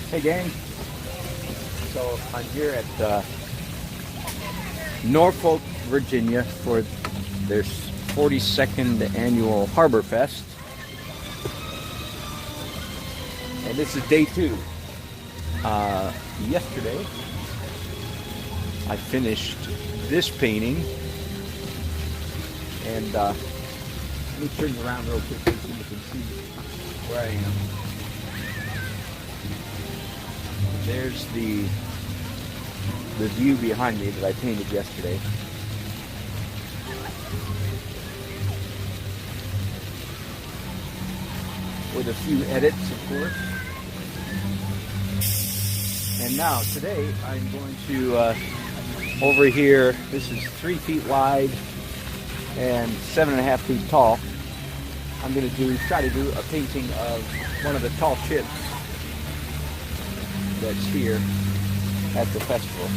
Hey gang, so I'm here at Norfolk, Virginia for their 42nd annual Harbor Fest. And this is day 2. Yesterday I finished this painting, and let me turn it around real quick so you can see where I am. There's the view behind me that I painted yesterday. With a few edits, of course. And now, today, I'm going to, over here, this is 3 feet wide and 7.5 feet tall. I'm going to try to do a painting of one of the tall ships that's here at the festival.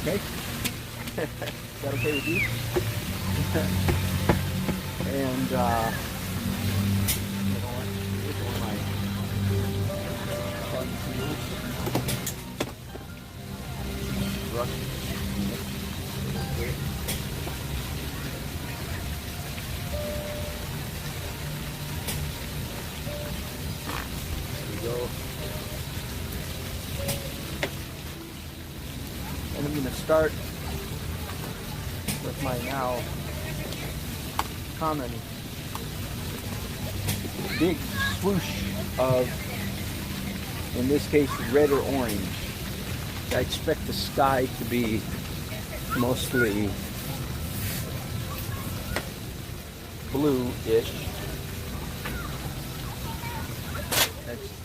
Okay? Is that okay with you? And you know what? Here's one of my fun tools. Brush. Go. And I'm going to start with my now common big swoosh of, in this case, red or orange. I expect the sky to be mostly blue-ish.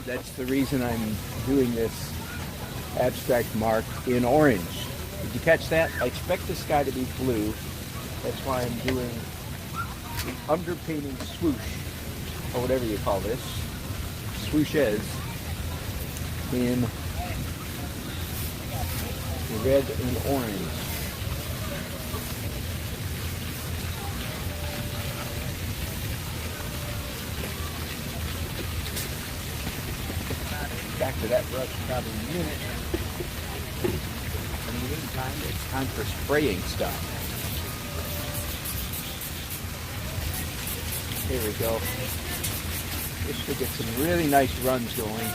That's the reason I'm doing this abstract mark in orange. Did you catch that? I expect the sky to be blue. That's why I'm doing the underpainting swoosh, or whatever you call this, swooshes, in red and orange. Back to that brush probably in a minute. In the meantime, it's time for spraying stuff. Here we go. This should get some really nice runs going.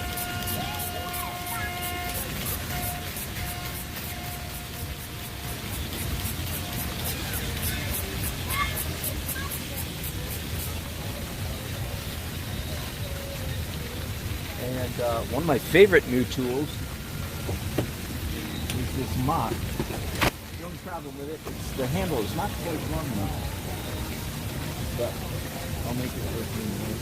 And one of my favorite new tools is this mop. The only problem with it is the handle is not quite long enough, but I'll make it work anyway.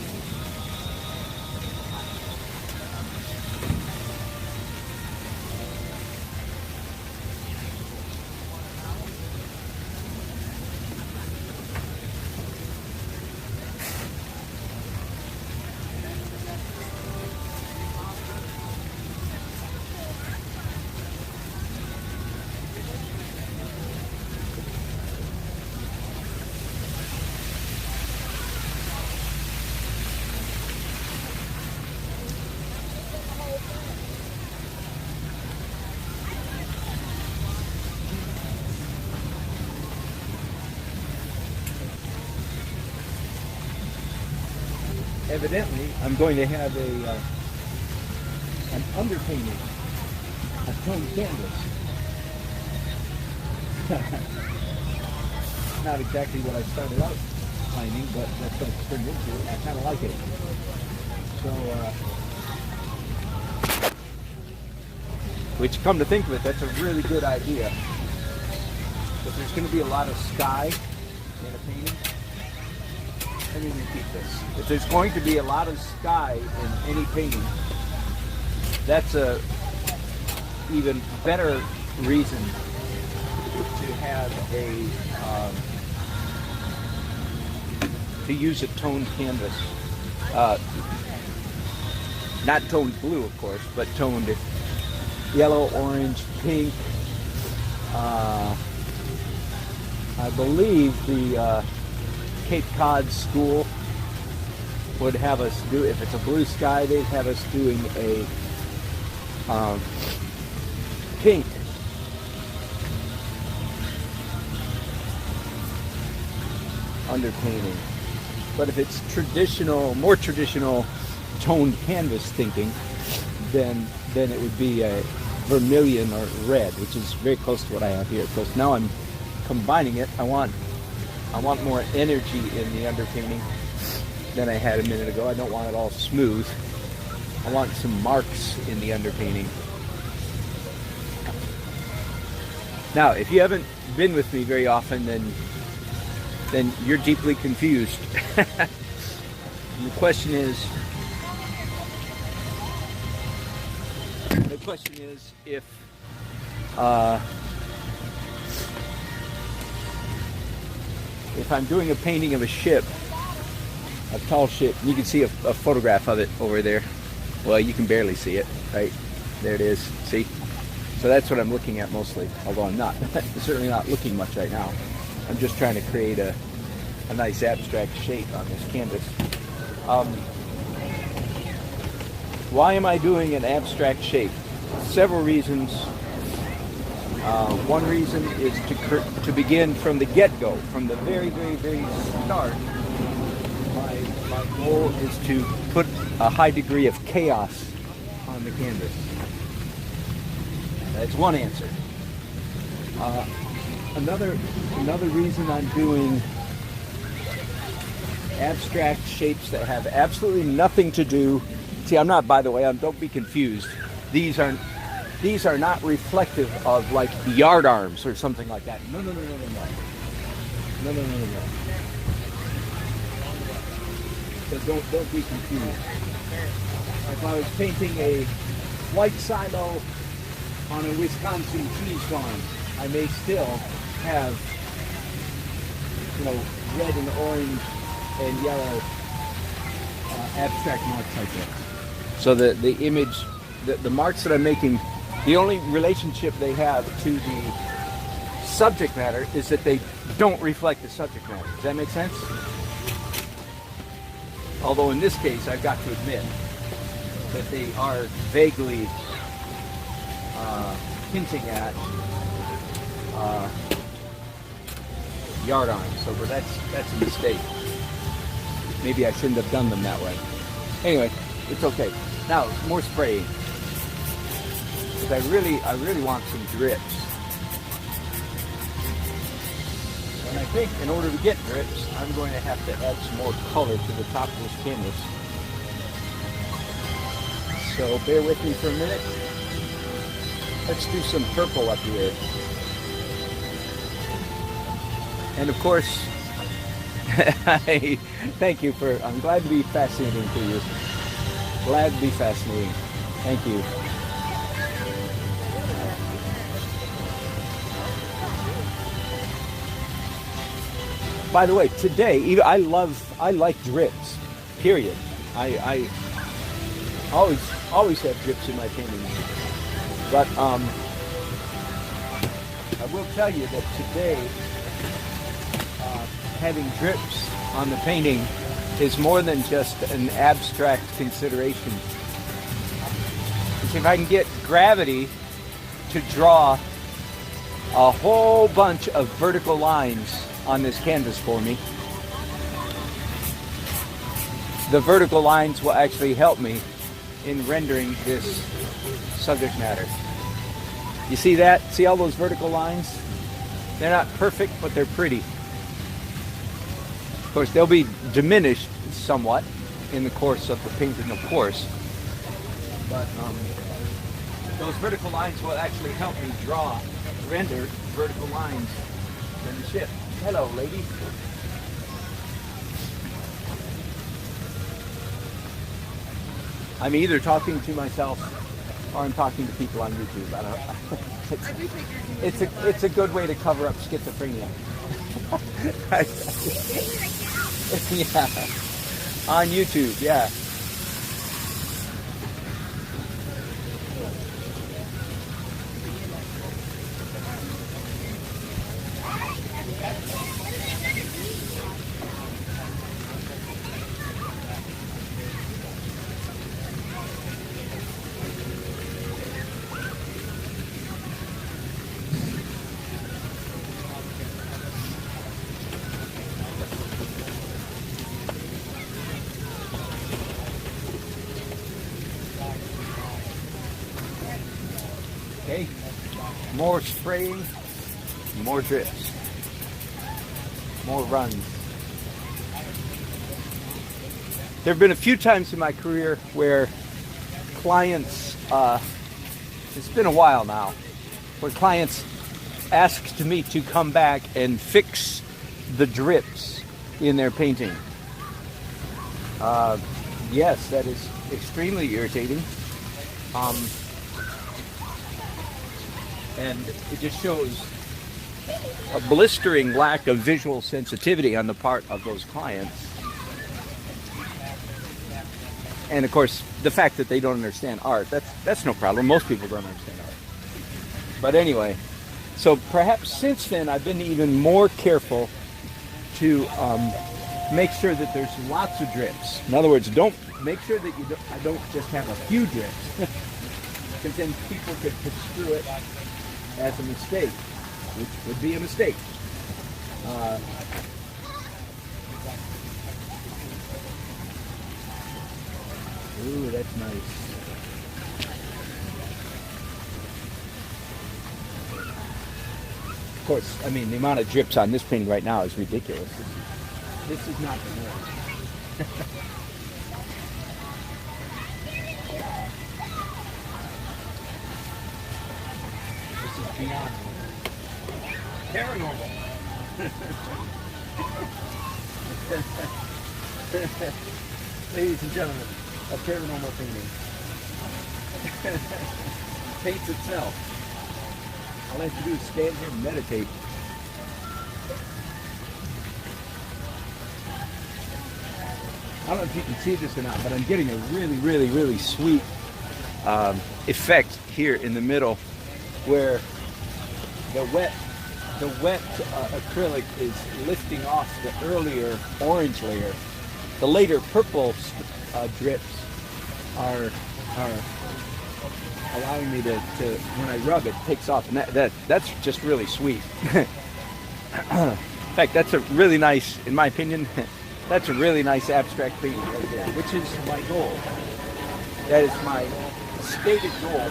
Evidently, I'm going to have an underpainting, a toned canvas. Not exactly what I started out finding, but that's what it's turned into. I kind of like it. So, which, come to think of it, that's a really good idea. But there's going to be a lot of sky in a painting. Let me repeat this. If there's going to be a lot of sky in any painting, that's a even better reason to have to use a toned canvas. Not toned blue, of course, but toned yellow, orange, pink. I believe the Cape Cod School would have us do, if it's a blue sky, they'd have us doing a pink underpainting. But if it's traditional, more traditional toned canvas thinking, then it would be a vermilion or red, which is very close to what I have here. Of course, now I'm combining it. I want more energy in the underpainting than I had a minute ago. I don't want it all smooth. I want some marks in the underpainting. Now, if you haven't been with me very often, then you're deeply confused. The question is if I'm doing a painting of a ship, a tall ship, you can see a photograph of it over there. Well, you can barely see it, right? There it is, see? So that's what I'm looking at mostly, although I'm not, certainly not looking much right now. I'm just trying to create a nice abstract shape on this canvas. Why am I doing an abstract shape? Several reasons. One reason is to begin from the get-go, from the very, very, very start. My goal is to put a high degree of chaos on the canvas. That's one answer. Another reason I'm doing abstract shapes that have absolutely nothing to do. See, I'm not, by the way, don't be confused. These are not reflective of like yard arms or something like that. No. So don't be confused. If I was painting a white silo on a Wisconsin cheese farm, I may still have, red and orange and yellow abstract marks like that. So the image, the marks that I'm making, the only relationship they have to the subject matter is that they don't reflect the subject matter. Does that make sense? Although in this case, I've got to admit that they are vaguely hinting at yard arms. So that's a mistake. Maybe I shouldn't have done them that way. Anyway, it's okay. Now, more spraying. Because I really want some drips. And I think in order to get drips, I'm going to have to add some more color to the top of this canvas. So bear with me for a minute. Let's do some purple up here. And of course, thank you I'm glad to be fascinating to you. Glad to be fascinating. Thank you. By the way, today, I like drips, period. I always have drips in my paintings. But I will tell you that today, having drips on the painting is more than just an abstract consideration. If I can get gravity to draw a whole bunch of vertical lines on this canvas for me, the vertical lines will actually help me in rendering this subject matter. You see that? See all those vertical lines? They're not perfect, but they're pretty. Of course, they'll be diminished somewhat in the course of the painting, of course. But those vertical lines will actually help me render vertical lines in the ship. Hello, lady. I'm either talking to myself or I'm talking to people on YouTube. I don't know. It's a good way to cover up schizophrenia. Yeah. On YouTube, yeah. More spraying, more drips, more runs. There have been a few times in my career where clients, it's been a while now, where clients asked me to come back and fix the drips in their painting. Yes, that is extremely irritating. And it just shows a blistering lack of visual sensitivity on the part of those clients. And of course, the fact that they don't understand art, that's no problem. Most people don't understand art. But anyway, so perhaps since then I've been even more careful to make sure that there's lots of drips. In other words, make sure that I don't just have a few drips, because then people could construe it as a mistake, which would be a mistake. Ooh, that's nice. Of course, I mean, the amount of drips on this painting right now is ridiculous. This is not the norm. This is beyond paranormal. Ladies and gentlemen, a paranormal painting. Paints itself. All I have to do is stand here and meditate. I don't know if you can see this or not, but I'm getting a really, really, really sweet effect here in the middle, where the wet acrylic is lifting off the earlier orange layer. The later purple drips are allowing me to when I rub it takes off, and that's just really sweet. In fact, that's a really nice, in my opinion, that's a really nice abstract painting right there, which is my goal. That is my stated goal.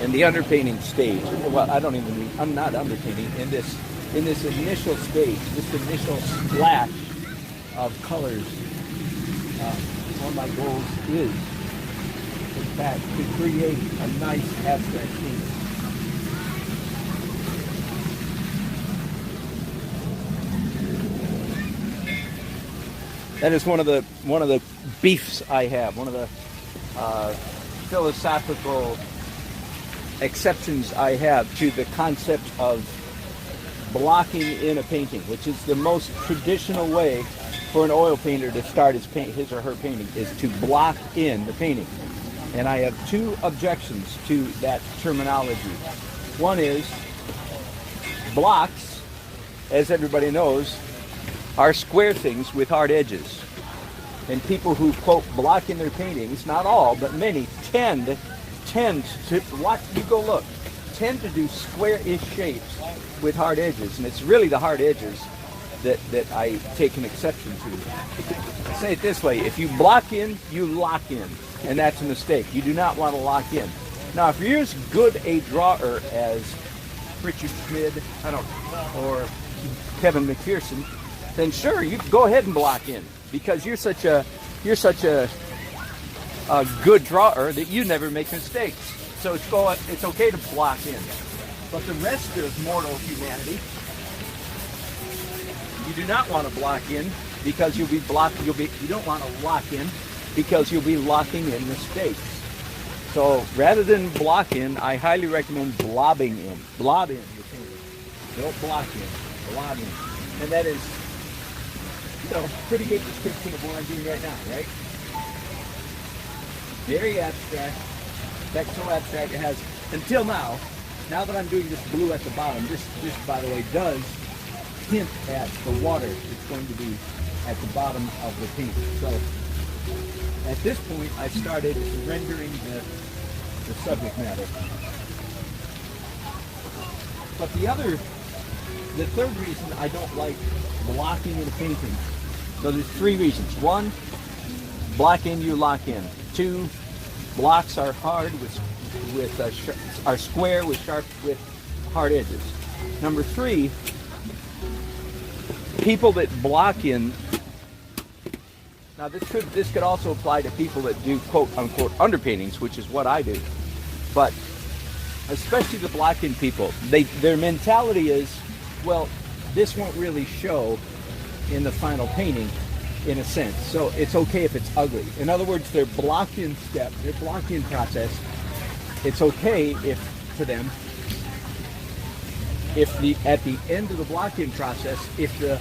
In the underpainting stage. Well, I'm not underpainting in this initial stage, this initial splash of colors. One of my goals is, in fact, to create a nice abstract painting. That is one of the beefs I have, one of the philosophical exceptions I have to the concept of blocking in a painting, which is the most traditional way for an oil painter to start his or her painting, is to block in the painting. And I have two objections to that terminology. One is, blocks, as everybody knows, are square things with hard edges. And people who, quote, block in their paintings, not all, but many, tend to, watch, you go look, tend to do square-ish shapes with hard edges. And it's really the hard edges that I take an exception to. I say it this way: if you block in, you lock in. And that's a mistake. You do not want to lock in. Now, if you're as good a drawer as Richard Schmid, or Kevin McPherson, then sure, you go ahead and block in, because you're such a good drawer that you never make mistakes. So it's okay to block in. But the rest of mortal humanity, you do not want to block in, because you don't want to lock in, because you'll be locking in mistakes. So rather than block in, I highly recommend blobbing in. Blob in your painting. Don't block in. Blob in. And that is, pretty good description of what I'm doing right now, right? Very abstract. In fact, so abstract it has, until now that I'm doing this blue at the bottom, this by the way does hint at the water that's going to be at the bottom of the painting. So at this point, I started rendering the subject matter. But the third reason I don't like blocking in a painting So there's three reasons. One, block in, you lock in. Two, blocks are hard are square with hard edges. Number three, people that block in. Now this could also apply to people that do quote unquote underpaintings, which is what I do. But especially the block in people, their mentality is, well, this won't really show in the final painting, in a sense. So it's okay if it's ugly. In other words, their block-in step, their block-in process, it's okay for them if at the end of the block-in process, if the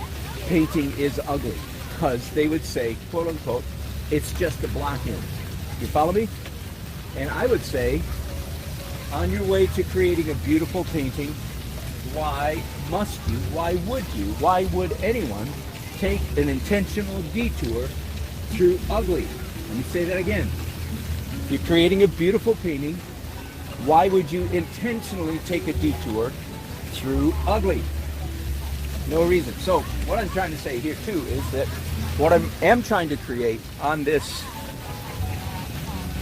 painting is ugly, because they would say, quote unquote, it's just a block-in. You follow me? And I would say, on your way to creating a beautiful painting, why must you, why would anyone take an intentional detour through ugly? Let me say that again. If you're creating a beautiful painting, why would you intentionally take a detour through ugly? No reason. So what I'm trying to say here too is that what I am trying to create on this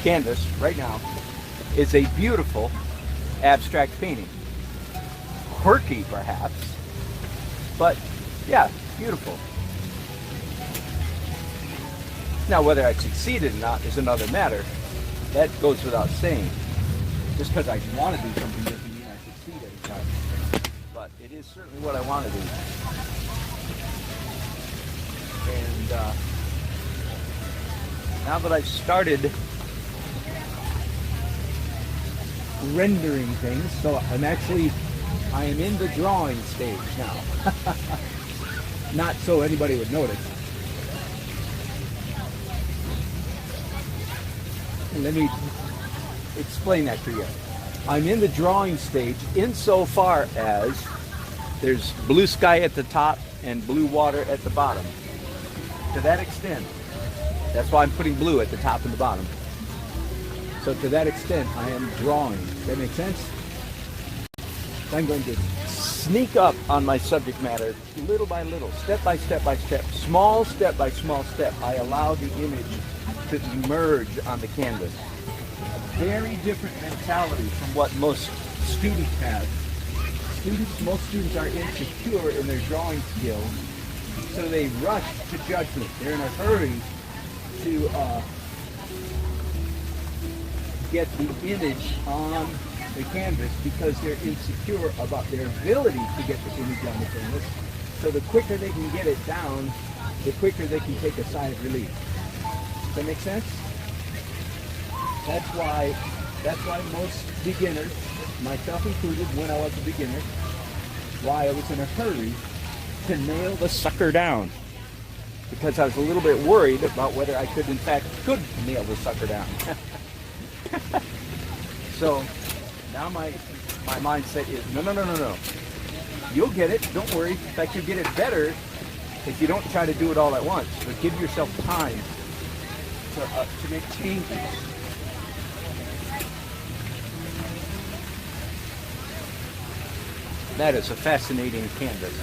canvas right now is a beautiful abstract painting. Quirky perhaps, but yeah, beautiful. Now whether I succeeded or not is another matter. That goes without saying. Just because I want to do something doesn't mean I succeed every time. But it is certainly what I want to do. And now that I've started rendering things, so I am in the drawing stage now. Not so anybody would notice. And let me explain that to you. I'm in the drawing stage insofar as there's blue sky at the top and blue water at the bottom. To that extent, that's why I'm putting blue at the top and the bottom. So to that extent, I am drawing. Does that make sense? I'm going to sneak up on my subject matter little by little, step by step by step, small step by small step. I allow the image to emerge on the canvas. A very different mentality from what most students have. Most students are insecure in their drawing skills, so they rush to judgment. They're in a hurry to get the image on the canvas because they're insecure about their ability to get the image on the canvas. So the quicker they can get it down, the quicker they can take a sigh of relief. Does that make sense? That's why most beginners, myself included when I was a beginner, why I was in a hurry to nail the sucker down. Because I was a little bit worried about whether I could nail the sucker down. So now my mindset is no. You'll get it. Don't worry. In fact, you'll get it better if you don't try to do it all at once. But give yourself time to make changes. That is a fascinating canvas.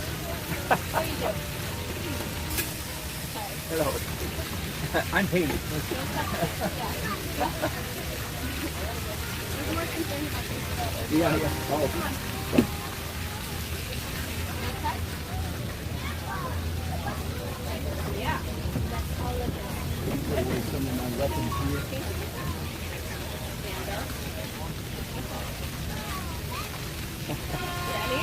Hello. I'm painting. Yeah. Oh. Yeah. That's all of it. Some of my weapons here. Ready?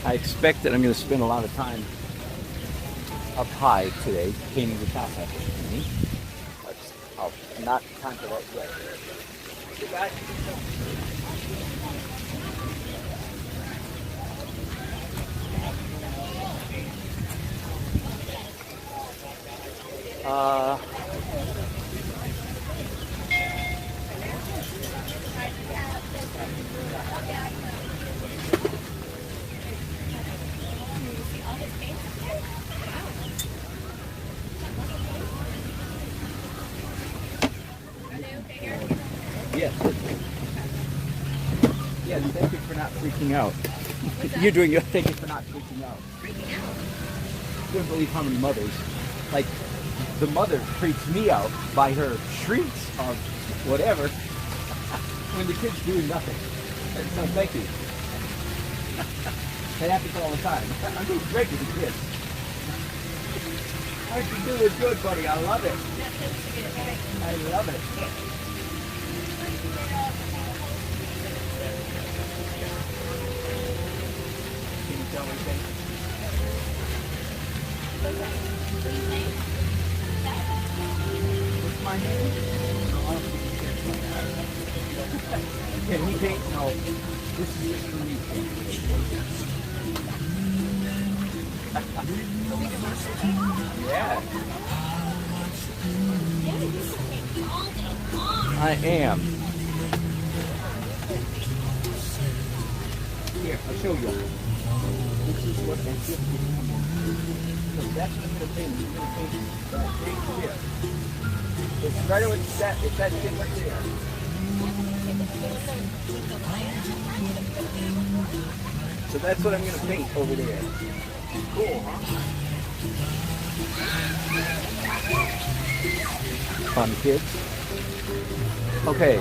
I expect that I'm going to spend a lot of time up high today painting the top half of the painting. I'll not time for that yet. You got yes. said, thank you for not freaking out. You're doing good. Thank you for not freaking out. Freaking out. You wouldn't believe how many mothers, like, the mother freaks me out by her shrieks of whatever when the kid's doing nothing. And so thank you. That happens all the time. I'm doing great with the kids. Aren't you doing good, buddy? I love it. I love it. Can you tell anything? What's my name? Can he paint? No. This is just for me. Yeah. I am. Here, I'll show you. This is what I'm doing. So that's what I'm going to paint. I'm going to paint that thing here. It's right with that. It's that thing right there. So that's what I'm going to paint over there. Cool, huh? Fun, kids. Okay.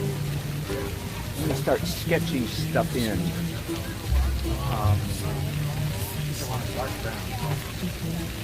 I'm going to start sketching stuff in. I want a dark brown.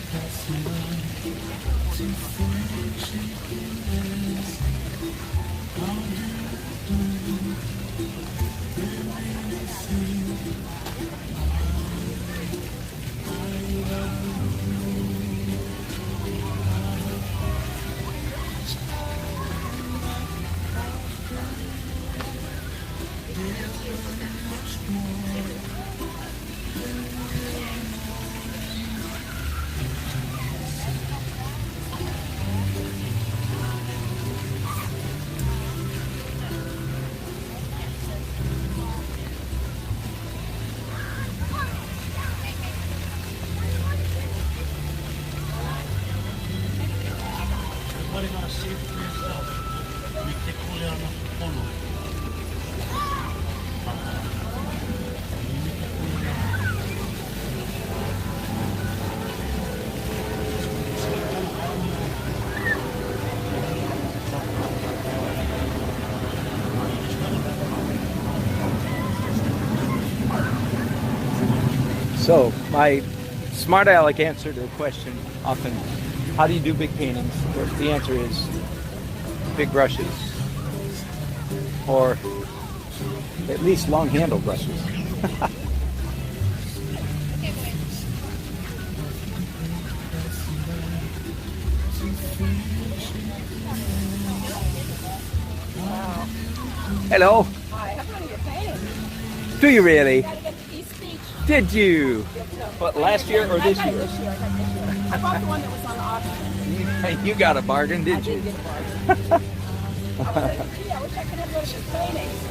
Everybody gonna see it for yourself. Make the color of follow. So my smart aleck answer to the question often, how do you do big paintings? The answer is big brushes, or at least long handle brushes. Hello. Hi, how about your painting? Do you really? Gotta get to East Beach. Did you? What, last year or this I got year? this year. I got this year. I bought the one that was on auction. You got a bargain, I did you? did get a bargain. I was like, gee, I wish I could have one of your paintings.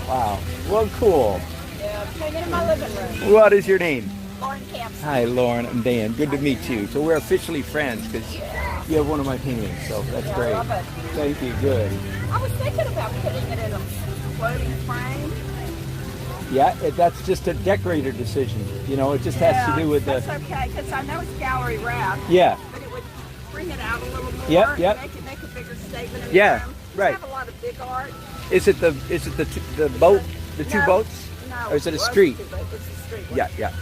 Wow. Well, cool. Yeah, I'm hanging in my living room. What is your name? Lauren Camps. Hi, Lauren. I'm Dan. Good to meet you. So we're officially friends because you have one of my paintings. So that's Yeah, I great. love it. Thank you. Good. I was thinking about putting it in a floating frame. Yeah, that's just a decorator decision. You know, it just has to do with that's the. okay, because I know it's gallery wrapped. Yeah. But it would bring it out a little more. Yep, yep. And make a bigger statement in Yeah, the room. right. I have a lot of big art. Is it the boat, the two No, boats? No. Or is it a was street? two boats. It's a street one. Yeah, yeah.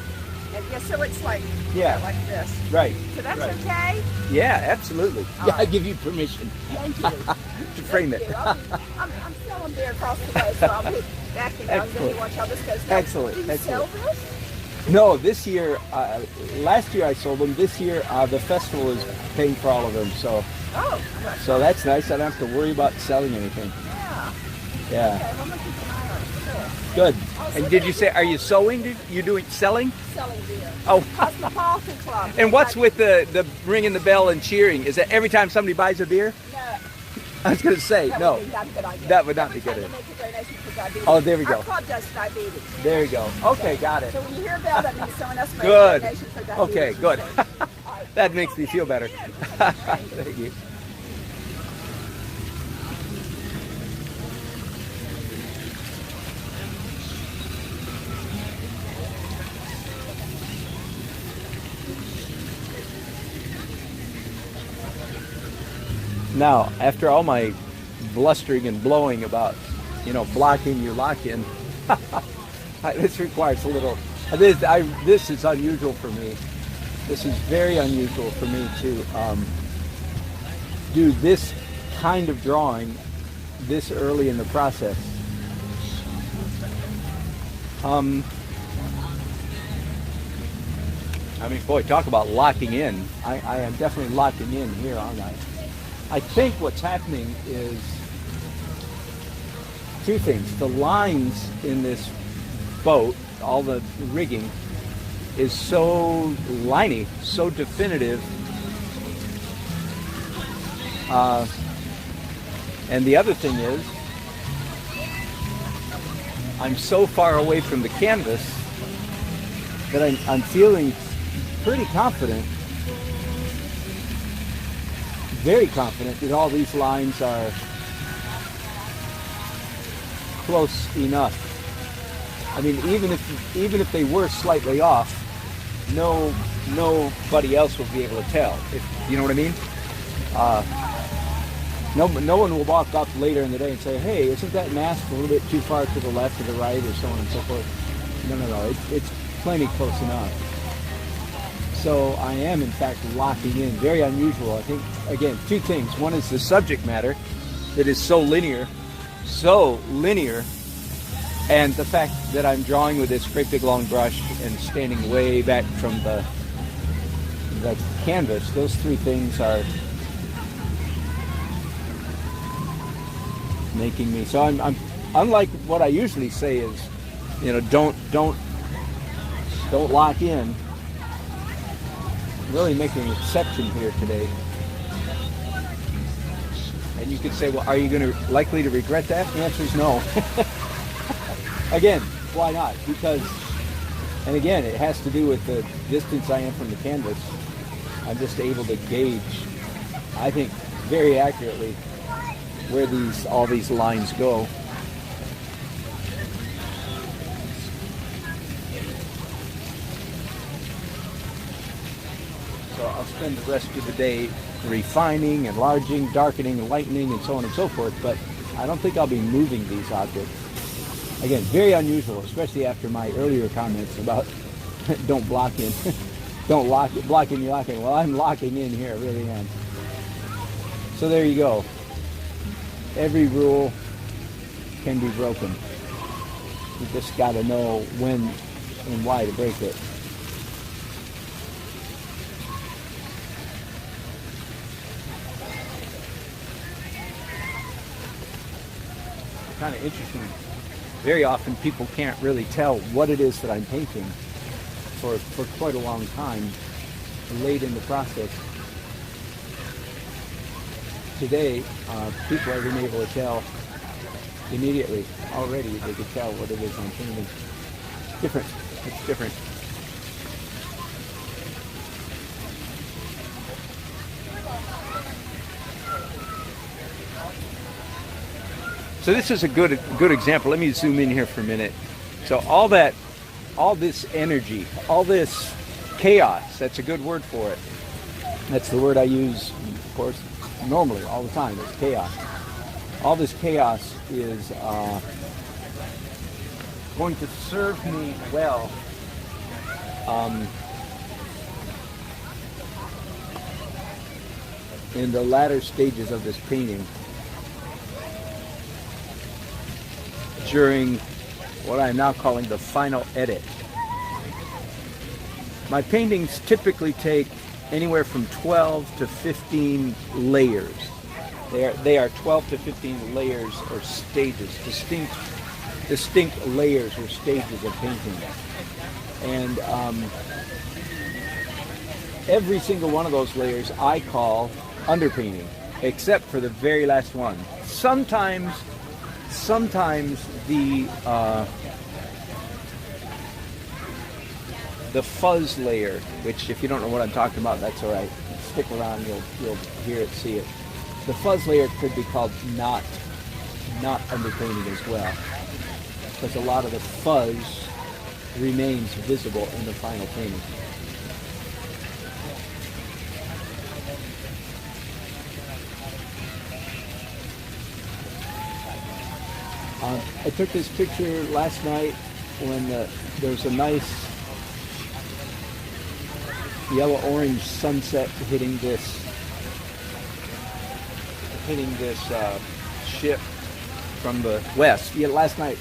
And yeah, so it's like, Yeah. like this. Right. So that's right. okay? Yeah, absolutely. All Yeah, I right. give you permission Thank you. to frame it. Thank you. I'm selling beer across the way, so I'll be backing out and then you watch how this goes. Now, Excellent, Do you sell excellent. this? No, this year, last year I sold them. This year, the festival is paying for all of them. So that's nice. I don't have to worry about selling anything. Yeah. Yeah, Okay, well, I'm going to keep an eye on it. Cool. good. And did you say, are you sewing? You doing selling? Selling beer. Oh, Cosmopolitan Club. and what's with the ringing the bell and cheering? Is that every time somebody buys a beer? No. I was going to say, That no. would be not a good idea. That would not be Every good. time they make a donation for diabetes. Oh, there we go. Our club does diabetes. There you go. Okay, got it. So when you hear a bell, that means someone else made Good. a donation for diabetes. Okay, good. All right, That makes me feel better. Thank you. Now, after all my blustering and blowing about, blocking your lock-in, this requires a little. This is unusual for me. This is very unusual for me to do this kind of drawing this early in the process. Boy, talk about locking in. I am definitely locking in here, aren't I? I think what's happening is two things. The lines in this boat, all the rigging, is so liney, so definitive. And the other thing is, I'm so far away from the canvas that I'm feeling pretty confident, very confident that all these lines are close enough. I mean, even if they were slightly off, nobody else will be able to tell. If you know what I mean. No one will walk up later in the day and say, "Hey, isn't that mast a little bit too far to the left or the right," or so on and so forth. No. It's plenty close enough. So I am, in fact, locking in. Very unusual. I think, again, two things. One is the subject matter that is so linear, and the fact that I'm drawing with this great big long brush and standing way back from the canvas. Those three things are making me. So I'm unlike what I usually say is, don't lock in. Really making an exception here today. And you could say, well, are you likely to regret that? The answer is no. Again, why not? Because, and again, it has to do with the distance I am from the canvas. I'm just able to gauge, I think, very accurately where all these lines go. So I'll spend the rest of the day refining, enlarging, darkening, lightening, and so on and so forth, but I don't think I'll be moving these objects. Again, very unusual, especially after my earlier comments about don't block in. Don't block in, you're locking. Well, I'm locking in here, I really am. So there you go. Every rule can be broken. You just got to know when and why to break it. Kind of interesting. Very often people can't really tell what it is that I'm painting for quite a long time, late in the process. Today, people have been able to tell immediately, already. They could tell what it is I'm painting. Different. It's different. So this is a good example. Let me zoom in here for a minute. So all this energy, all this chaos, that's a good word for it. That's the word I use, of course, normally, all the time. It's chaos. All this chaos is going to serve me well in the latter stages of this painting, during what I'm now calling the final edit. My paintings typically take anywhere from 12 to 15 layers. They are 12 to 15 layers or stages, distinct layers or stages of painting. And every single one of those layers I call underpainting, except for the very last one. Sometimes the the fuzz layer, which if you don't know what I'm talking about, that's all right. Stick around, you'll hear it, see it. The fuzz layer could be called not underpainting as well, because a lot of the fuzz remains visible in the final painting. I took this picture last night when there's a nice yellow-orange sunset hitting this ship from the west. Yeah, last night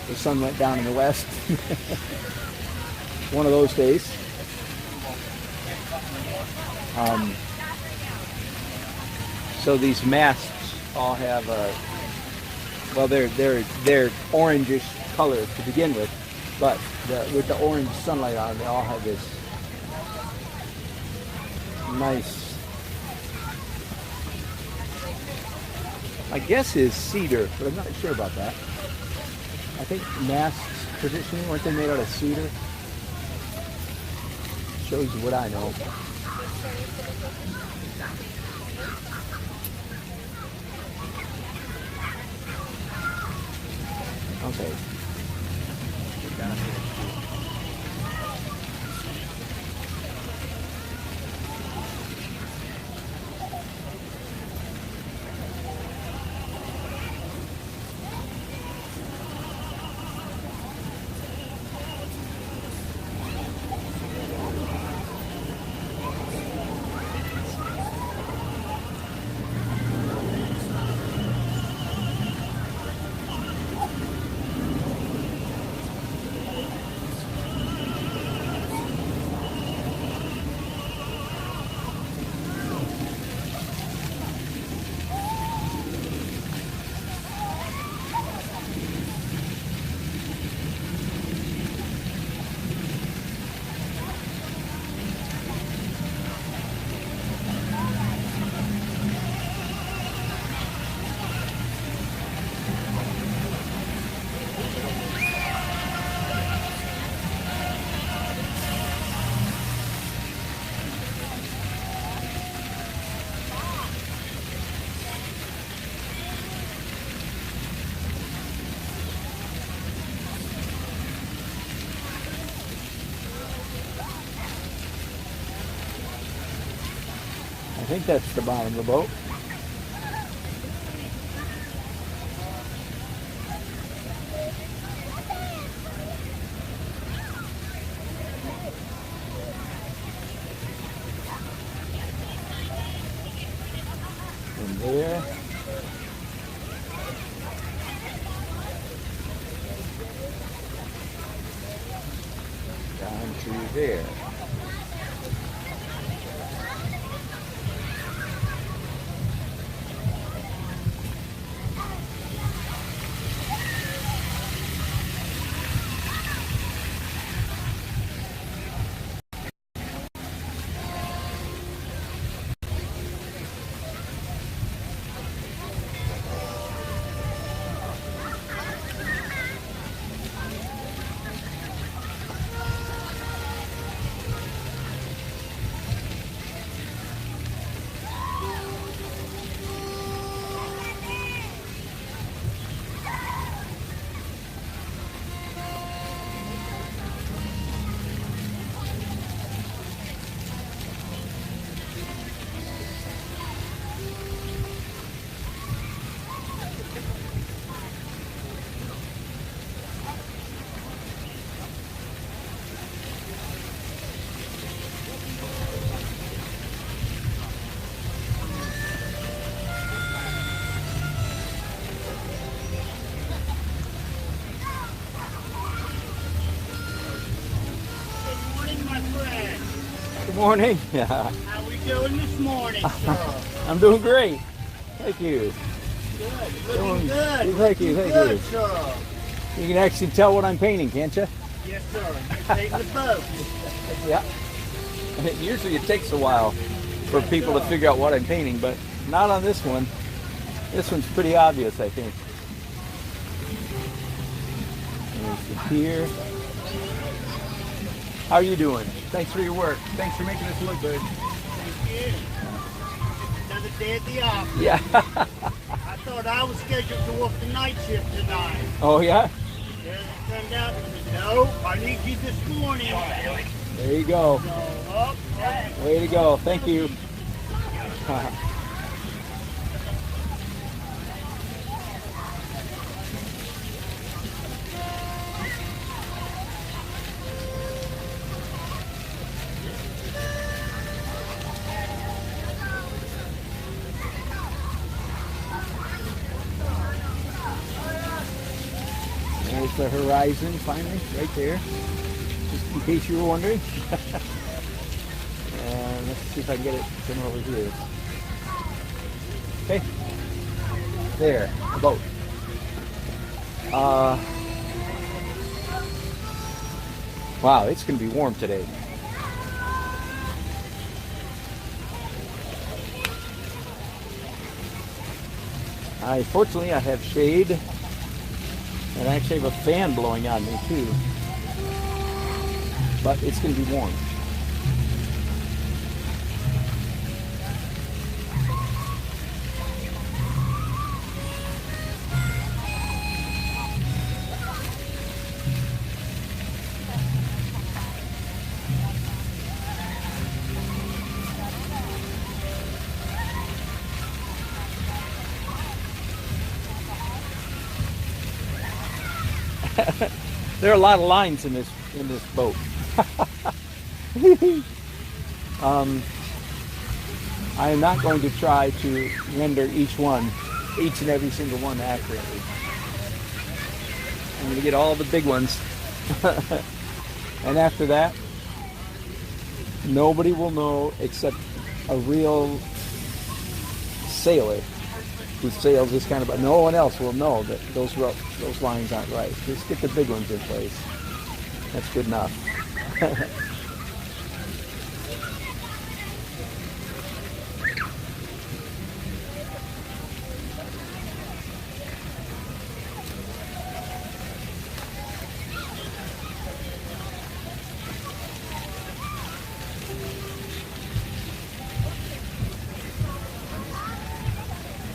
the sun went down in the west. One of those days. So these masts all have well, they're orangish color to begin with, but with the orange sunlight on, they all have this nice, I guess is cedar, but I'm not sure about that. I think masts traditionally, weren't they made out of cedar? Shows you what I know. Okay. I think that's the bottom of the boat. And there. Down to there. Good morning. How we doing this morning, sir? I'm doing great. Thank you. Good. Looking good. Thank you. Thank Good, you. sir. You can actually tell what I'm painting, can't you? Yes, sir. You're painting the boat. Yeah. Usually it takes a while for people to figure out what I'm painting, but not on this one. This one's pretty obvious, I think. There's the pier. How are you doing? Thanks for your work. Thanks for making us look good. Thank you. Another day at the office. Yeah. I thought I was scheduled to work the night shift tonight. Oh, yeah? Yeah, it turned out, no, I need you this morning. There you go. So, up, Way to go. Thank you. There's the horizon finally, right there. Just in case you were wondering. And let's see if I can get it from over here. Okay. There, the boat. Wow, it's going to be warm today. Fortunately, I have shade. And I actually have a fan blowing on me too. But it's going to be warm. There are a lot of lines in this boat. I am not going to try to render each and every single one accurately. I'm going to get all the big ones. And after that, nobody will know except a real sailor who sails this kind of, but no one else will know that those lines aren't right. Just get the big ones in place. That's good enough.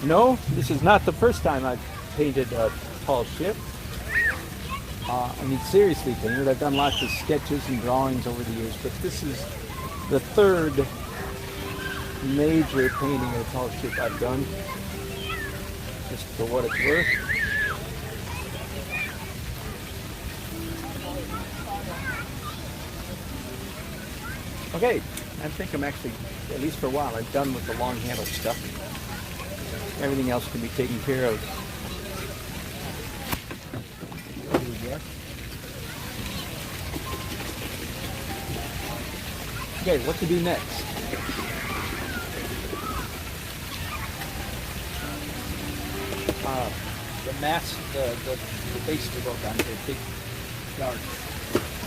No, this is not the first time I've painted a tall ship. I mean, seriously painted. I've done lots of sketches and drawings over the years, but this is the third major painting of a tall ship I've done, just for what it's worth. Okay, I think I'm actually, at least for a while, I'm done with the long handle stuff. Everything else can be taken care of. Okay, what to do next? The mast, the base of the boat on a big dark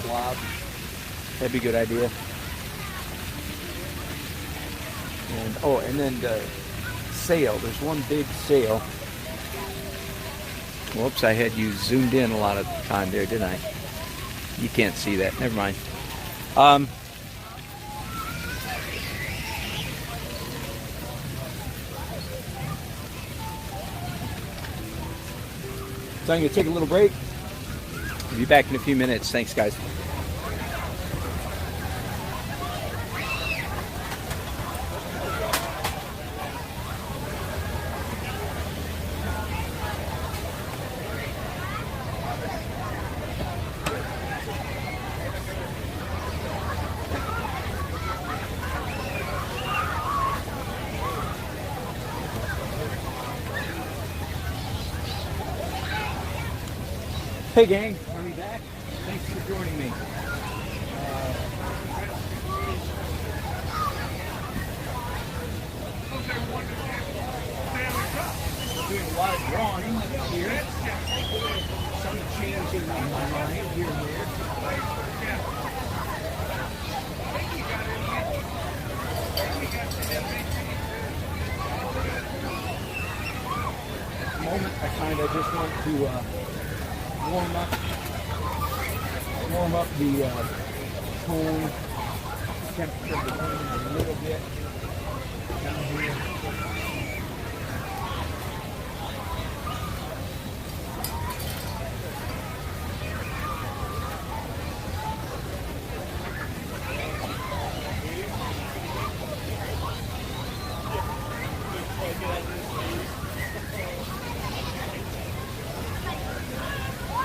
blob. That'd be a good idea. And then the sail. There's one big sail. Whoops, I had you zoomed in a lot of time there, didn't I? You can't see that. Never mind. So I'm going to take a little break. I'll be back in a few minutes. Thanks, guys. Hey gang, are we back? Thanks for joining me. We're doing a lot of drawing here. Some changing my mind here and there. At the moment, I just want to warm up the tone, temperature of the paint a little bit down here.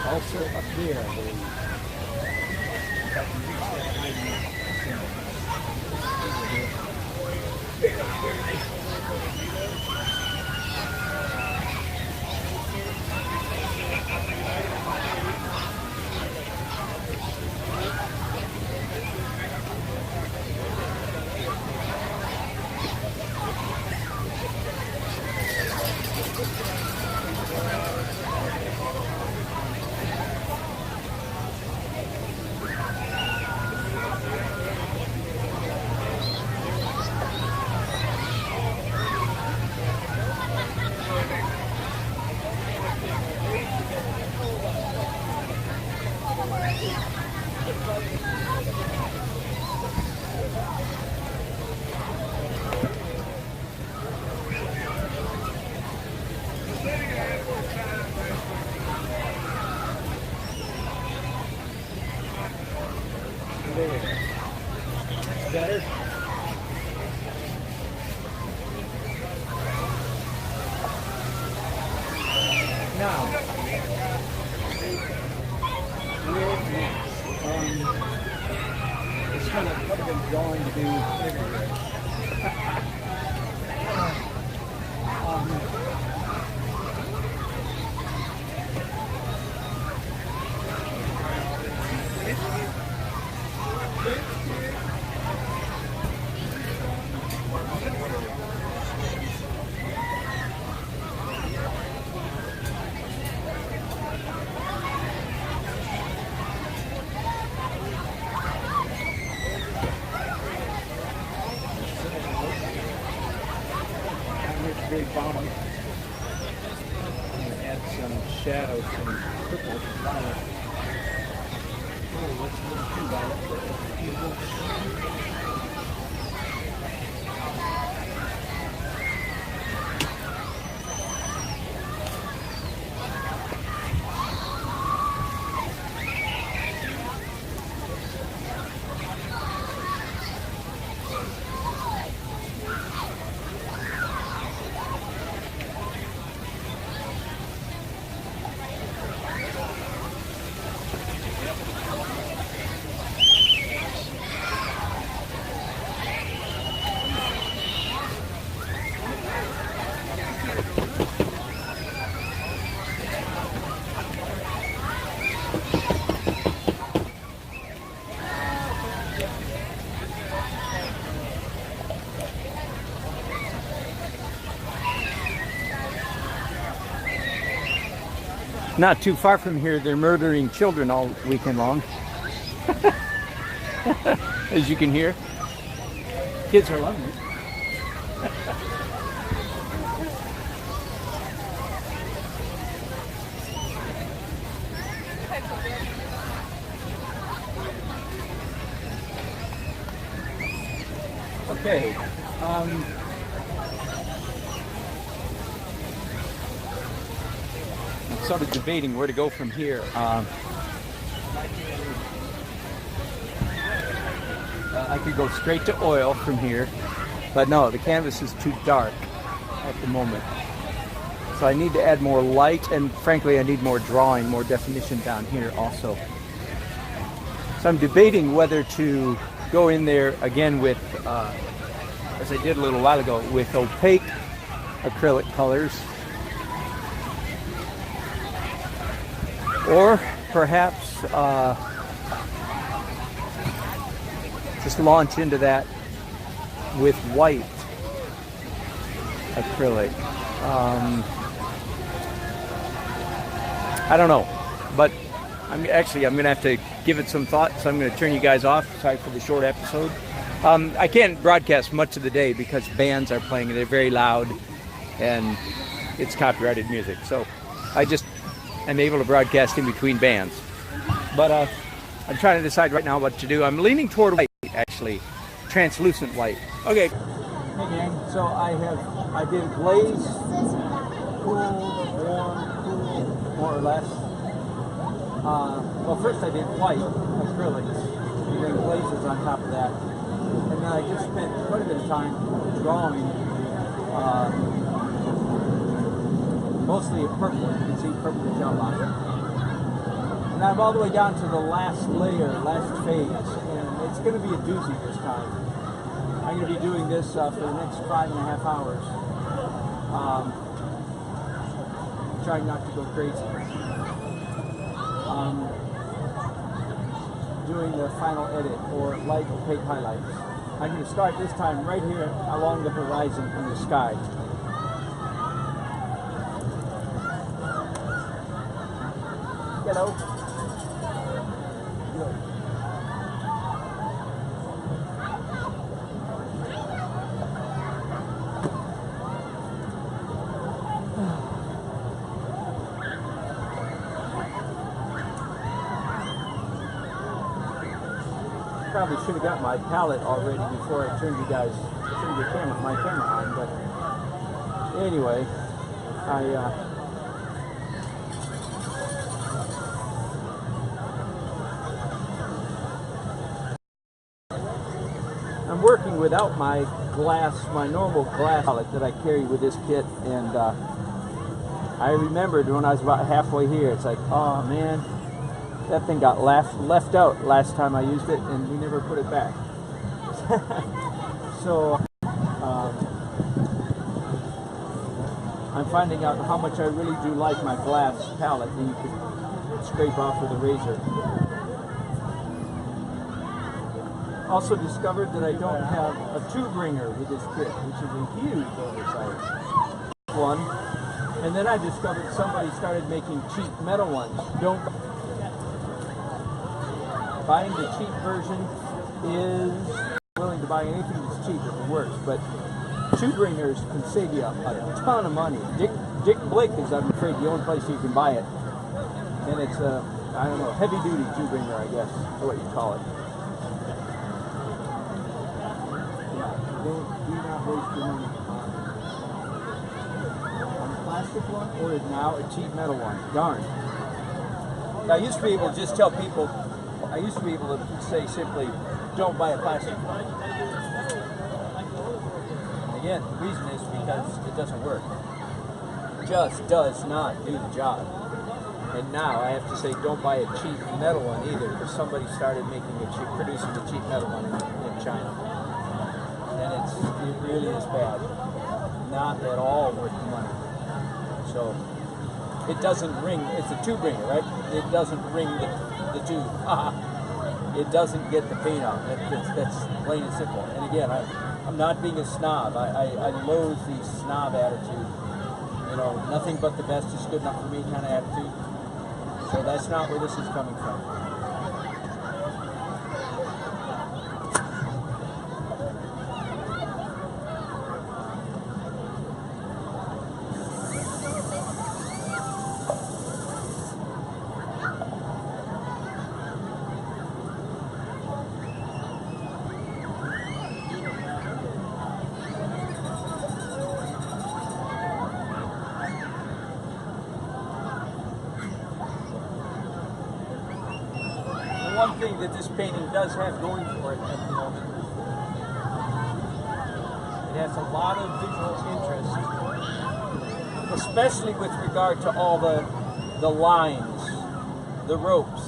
Also up there, I believe. If I can reach that better. Now, where next? It's kind of what I've been drawing to do everywhere. Very bottom. I'm going to add some shadow, some purple violet. Oh, that's a little too violet. Not too far from here, they're murdering children all weekend long. As you can hear. Kids are loving it. Okay. I'm sort of debating where to go from here. I could go straight to oil from here, but no, the canvas is too dark at the moment. So I need to add more light, and frankly, I need more drawing, more definition down here also. So I'm debating whether to go in there again with, as I did a little while ago, with opaque acrylic colors, or perhaps just launch into that with white acrylic. I don't know, but I'm going to have to give it some thought, so I'm going to turn you guys off. Sorry for the short episode. I can't broadcast much of the day because bands are playing and they're very loud and it's copyrighted music. So I'm able to broadcast in between bands. But I'm trying to decide right now what to do. I'm leaning toward white, actually, translucent white. Okay. Hey gang, so I did glaze, cool, warm, cool, more or less. Well, first I did white acrylics, and then glazes on top of that. And then I just spent quite a bit of time drawing, mostly a purple. You can see purplish outline. And I'm all the way down to the last layer, last phase, and it's going to be a doozy this time. I'm going to be doing this for the next 5.5 hours. Trying not to go crazy. Doing the final edit or light opaque highlights. I'm going to start this time right here along the horizon in the sky. Hello. Probably should have got my palette already before I turned my camera on, but anyway, I'm working without my normal glass palette that I carry with this kit, and I remembered when I was about halfway here, it's like, oh man, that thing got left out last time I used it, and we never put it back. So I'm finding out how much I really do like my glass palette that you can scrape off with a razor. Also discovered that I don't have a tube ringer with this kit, which is a huge oversight. One, and then I discovered somebody started making cheap metal ones. Buying the cheap version is willing to buy anything that's cheap if it works, but tube ringers can save you a ton of money. Dick Blick is, I'm afraid, the only place you can buy it, and it's a, I don't know, heavy duty tube ringer, I guess, or what you call it. Yeah, do not waste your money on a plastic one, or now a cheap metal one. Darn. Now, I used to be able to just tell people. I used to be able to say simply, don't buy a plastic one. Again, the reason is because it doesn't work. It just does not do the job. And now I have to say, don't buy a cheap metal one either, because somebody started producing a cheap metal one in China. And it really is bad. Not at all worth the money. So, it doesn't ring, it's a tube ringer, right? It doesn't ring the tube. It doesn't get the paint out. That's plain and simple. And again, I'm not being a snob. I loathe the snob attitude. You know, nothing but the best is good enough for me kind of attitude. So that's not where this is coming from. One thing that this painting does have going for it at the moment, it has a lot of visual interest, especially with regard to all the lines, the ropes,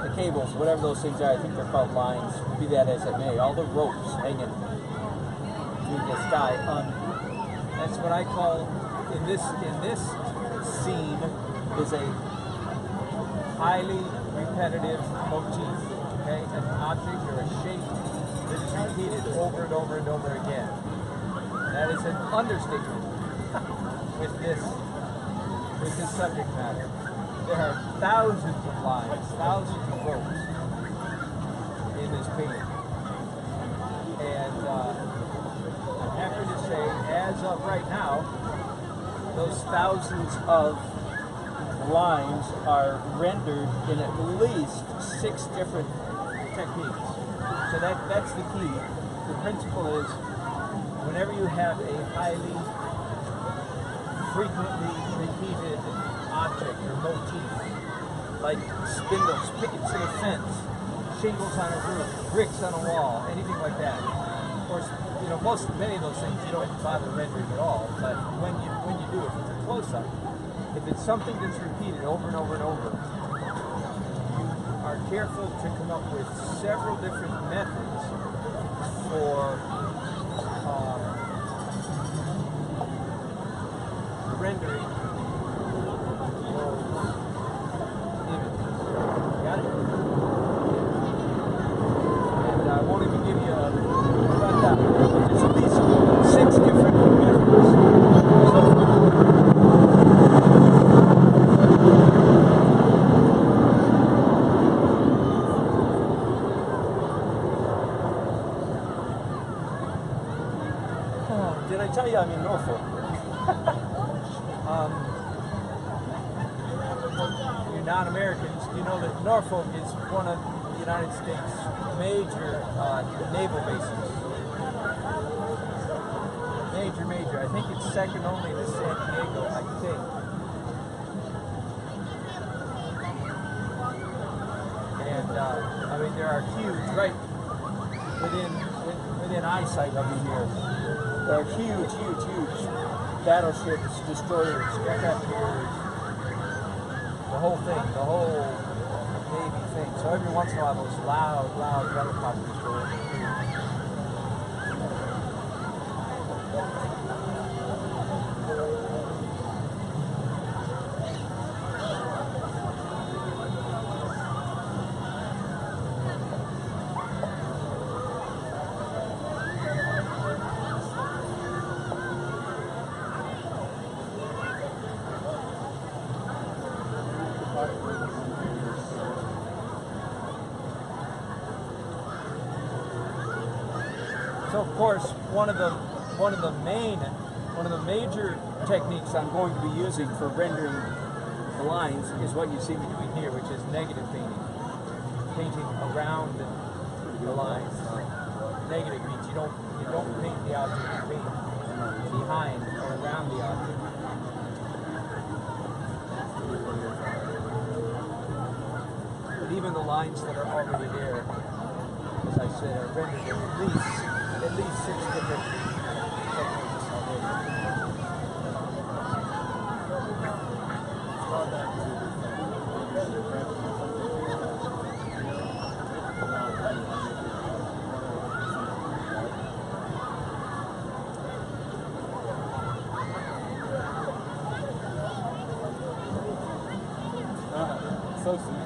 the cables, whatever those things are. I think they're called lines, be that as it may, all the ropes hanging through the sky. That's what I call, in this scene, is a highly repetitive motif, okay? An object or a shape that is repeated over and over and over again. That is an understatement with this subject matter. There are thousands of lines, thousands of ropes in this painting. And I'm happy to say, as of right now, those thousands of lines are rendered in at least 6 different techniques. So that's the key. The principle is whenever you have a highly frequently repeated object or motif, like spindles, pickets in a fence, shingles on a roof, bricks on a wall, anything like that. Of course, many of those things you don't bother rendering at all, but when you do, if it's a close-up, if it's something that's repeated over and over and over, you are careful to come up with several different methods for rendering those images. Got it? And I won't even give you a rundown. There's at least 6 different methods. Did I tell you I'm in Norfolk? You're non-Americans, you know that Norfolk is one of the United States' major naval bases. Major. I think it's second only to San Diego, I think. And there are huge, right within eyesight of you here. There are huge battleships, destroyers, aircraft carriers, the whole Navy thing. So every once in a while those loud helicopters go in. So of course, one of the major techniques I'm going to be using for rendering the lines is what you see me doing here, which is negative painting around the lines. Negative means you don't paint the object, you paint behind or around the object. But even the lines that are already there, as I said, are rendered at least 6 different techniques already. So sweet.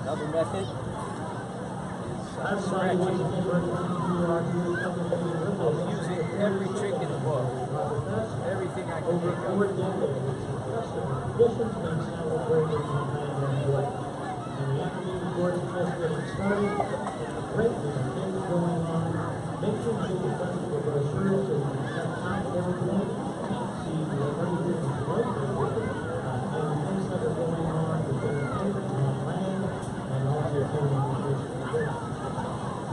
Another method is scratching. I'm using every trick in the book, everything I can think of.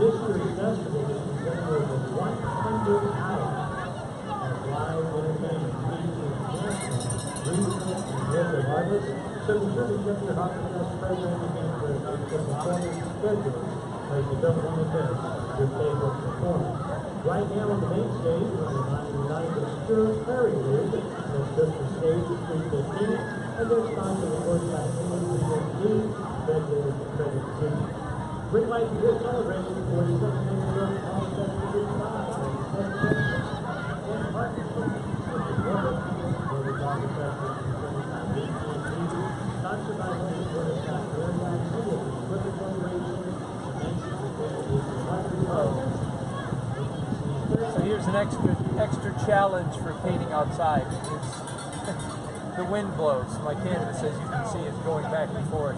This year's festival is presenting over 100 hours of live entertainment, featuring dancing, music, and local artists. So be sure to check your Hockeyfest programming and the performance schedule as you don't want to miss your favorite performance. Right now on the main stage, we're reminding the Stuart Ferry League. That's just the stage at 3:15, and there's time to report back to the regular credit team. We'd like to celebrate the 42nd annual So here's an extra challenge for painting outside. It's the wind blows. My canvas, as you can see, is going back and forth.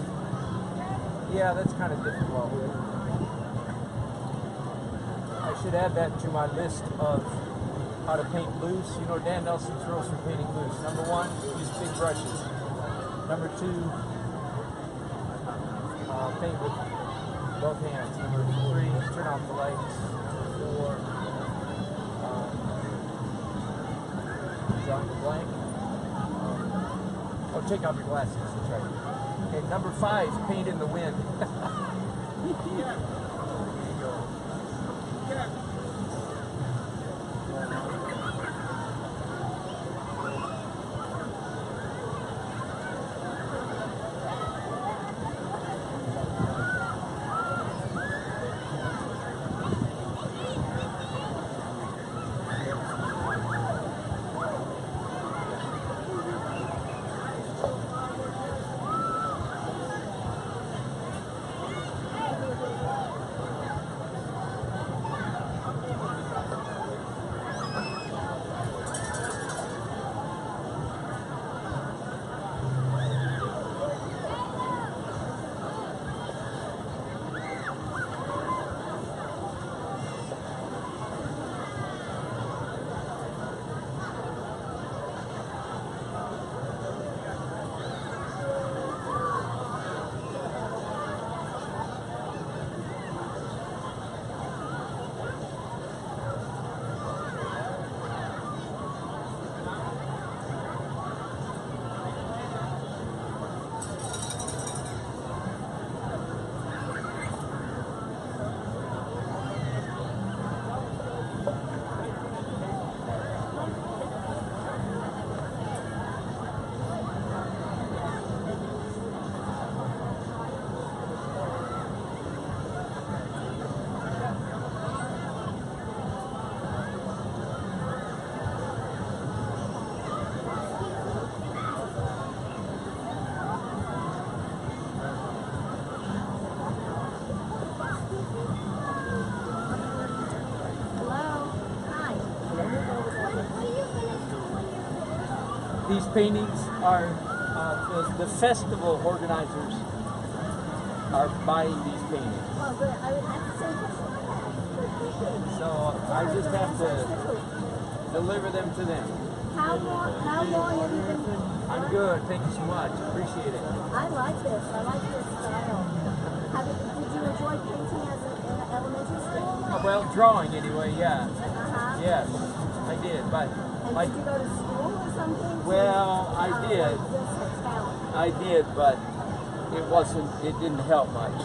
Yeah, that's kind of difficult. I should add that to my list of how to paint loose. You know, Dan Nelson's rules for painting loose. Number 1, use big brushes. Number 2, paint with both hands. Number 3, turn off the lights. Number 4, drawing the blank. Oh, take off your glasses. That's right. Okay, number 5, paint in the wind. There you go. These paintings are, the festival organizers are buying these paintings. Well, but I would have to say So I just have to deliver them to them. how long have you been? I'm good, thank you so much, appreciate it. I like this. I like this style. Did you enjoy painting as in elementary school? Well, drawing anyway, yeah. Uh-huh. Yes, I did, but And like, did you go to school or something? well, I did. This talent. I did, but it didn't help much.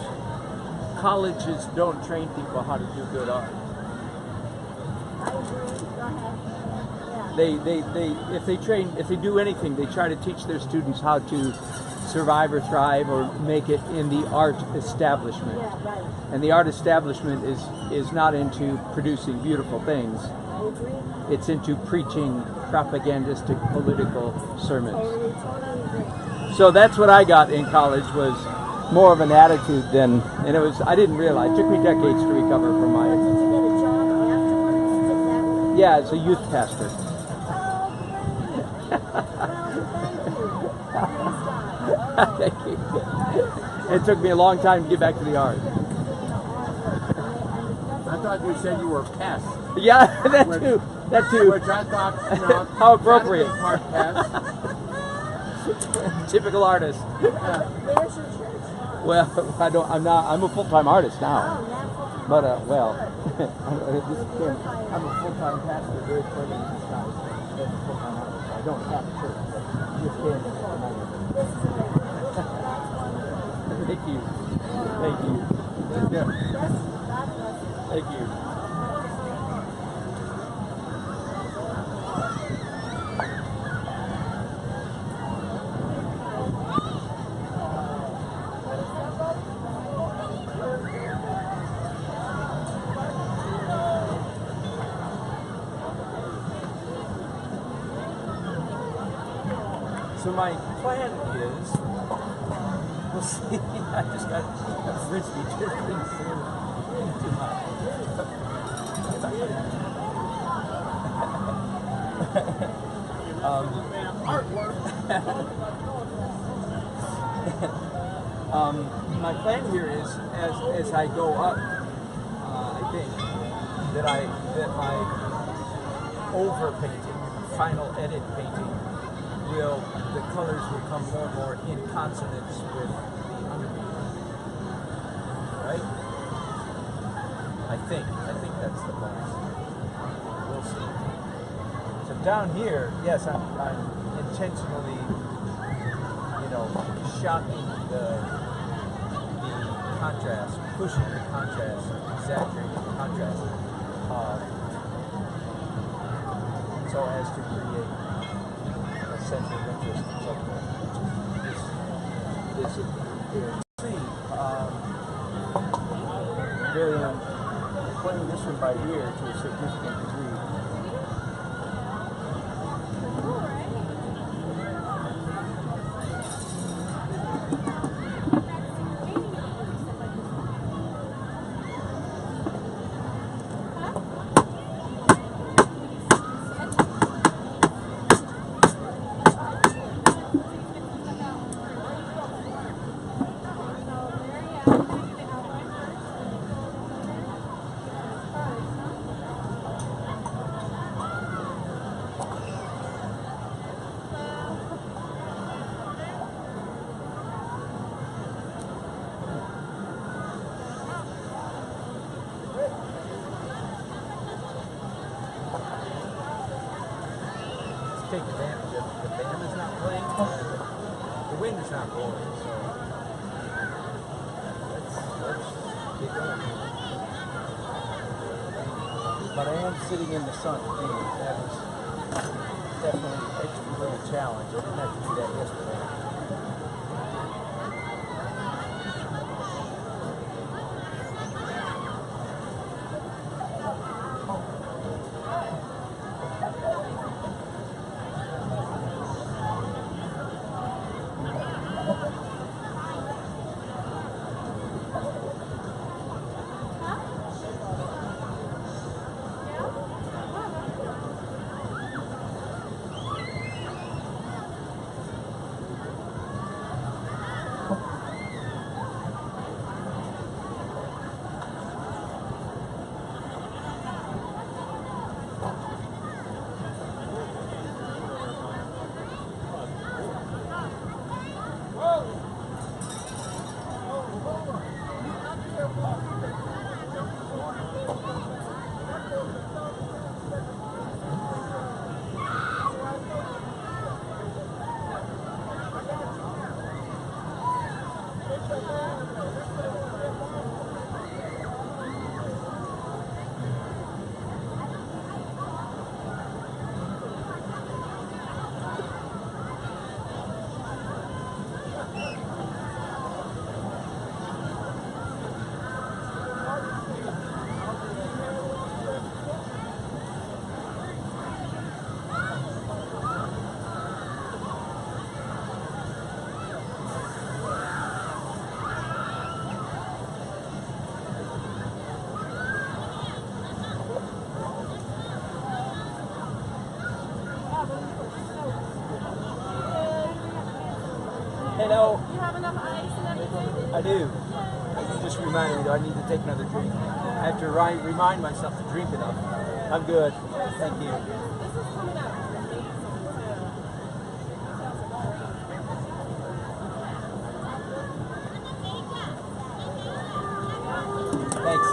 Colleges don't train people how to do good art. I agree. Go ahead. Yeah. If they do anything, they try to teach their students how to survive or thrive or make it in the art establishment. Yeah, right. And the art establishment is not into producing beautiful things. I agree. It's into preaching propagandistic political sermons. Totally agree. So that's what I got in college, was more of an attitude than, and I didn't realize, it took me decades to recover from my, Did you get a job afterwards? Did that? yeah, as a youth pastor. Oh, great. Well, thank you. Praise God. Thank you. It took me a long time to get back to the art. I thought you said you were pest. Yeah, that too. That too. Which I thought, you know, How appropriate. not a big part pest. Typical artist. Where's your church? Well, I'm a full-time artist now. Oh, now full-time. But, I'm a full-time pastor, very friendly to this guy. That's a full-time artist. I don't have a church, but just can't. This is amazing. That's wonderful. Thank you. Thank you. That's good. Yes, God bless you. Thank you. So my plan is, we'll see. I just got a frisbee drifting through into my. My plan here is, as I go up, I think that my over painting, final edit painting, the colors will come more and more in consonance with the underneath. Right? I think that's the plan. We'll see. So down here, yes, I'm intentionally, shocking the contrast, pushing the contrast, exaggerating the contrast, so as to create a sense of interest. So this here. See, really, I'm playing this one by ear to a significant degree. Take advantage of it. The band is not playing, the wind is not blowing, so let's get going. But I am sitting in the sun painting. That is definitely an extra little challenge. I didn't have to do that yesterday. Hello. You have enough ice and everything? I do. You just reminded me that I need to take another drink. I have to remind myself to drink enough. I'm good. Thank you. This is coming out amazing too. Thanks.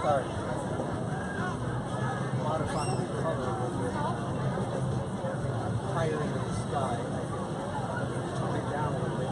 start modifying the color a little bit higher into the sky. Tone it down a little bit.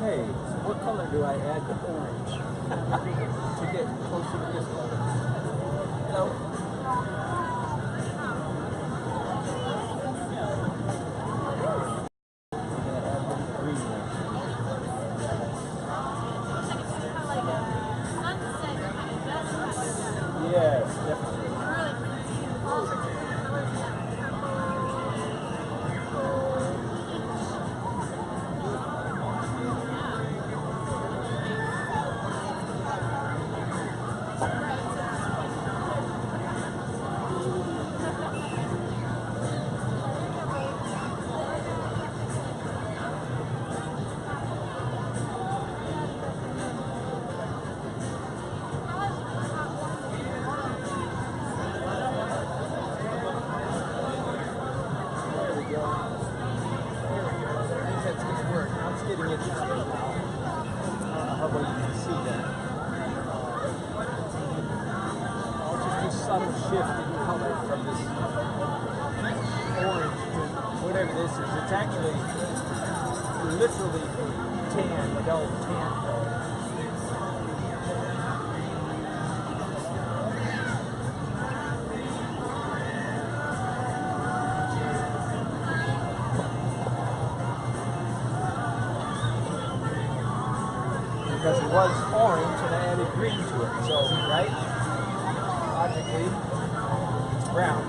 Hey, so what color do I add to orange to get closer to this color? Hello? Yes, definitely. Getting interesting now. How about you can see that? Just a subtle shift in color from this orange to whatever this is. It's actually literally tan, dull tan color. Because it was orange and I added green to it, so, right? Logically, it's brown.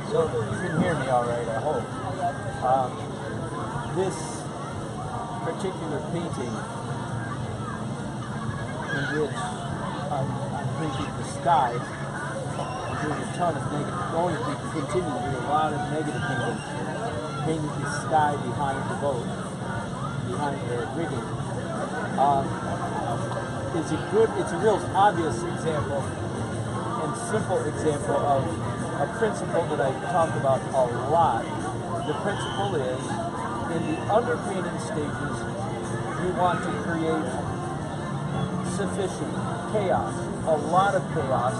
So you can hear me all right, I hope. This particular painting, in which I'm painting the sky, I'm doing a ton of negative, going to continue to do a lot of negative painting, painting the sky behind the boat, behind the rigging. It's a real obvious example and simple example of a principle that I talk about a lot. The principle is, in the underpainting stages, you want to create sufficient chaos, a lot of chaos,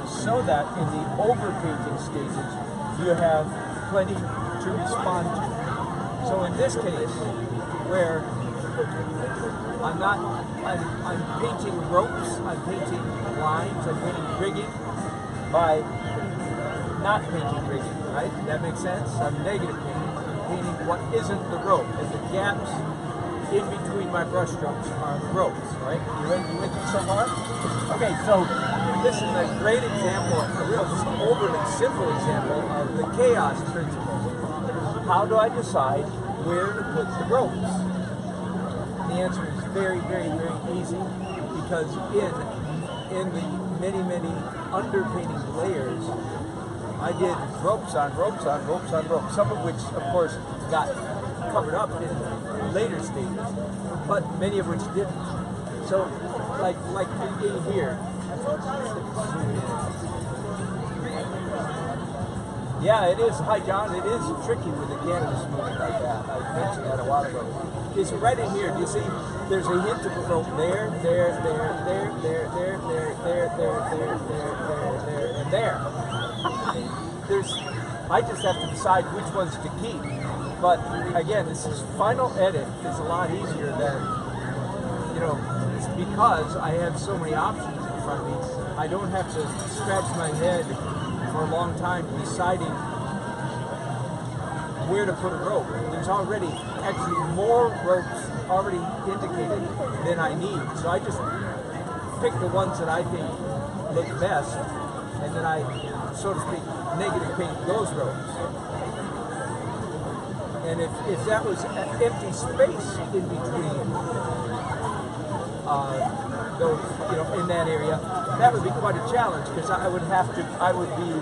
so that in the overpainting stages you have plenty to respond to. So in this case, where I'm painting ropes, I'm painting lines, I'm painting rigging by not painting rigging, right? That makes sense? I'm negative painting. I'm painting what isn't the rope, and the gaps in between my brush strokes are the ropes, right? You with me so far? Okay, so this is a great example, a real just overly simple example of the chaos principle. How do I decide where to put the ropes? The answer is very, very, very easy, because in the many, many underpainting layers, I did ropes on ropes on ropes on ropes, some of which, of course, got covered up in later stages, but many of which didn't. So, like in here, yeah, it is. Hi, John. It is tricky with the canvas moving like that. I mentioned that a while ago. It's right in here. Do you see? There's a hint of a rope there, and there. I just have to decide which ones to keep. But again, this is final edit is a lot easier than, it's because I have so many options in front of me. I don't have to scratch my head for a long time deciding where to put a rope. There's already actually more ropes already indicated than I need. So I just pick the ones that I think look best, and then I, so to speak, negative paint those ropes. And if that was empty space in between those, in that area, that would be quite a challenge, because I would be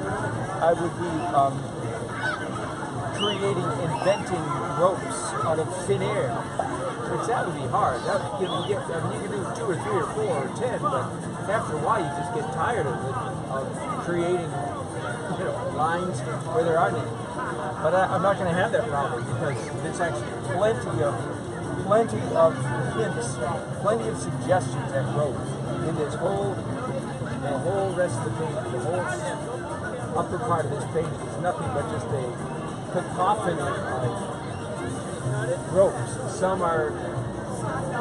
inventing ropes out of thin air. Which that would be hard. You can do 2 or 3 or 4 or 10, but after a while you just get tired of creating lines where there aren't any. But I'm not going to have that problem, because there's actually plenty of hints, plenty of suggestions at ropes in the whole rest of the painting. The whole upper part of this painting is nothing but just a cacophony of ropes. Some are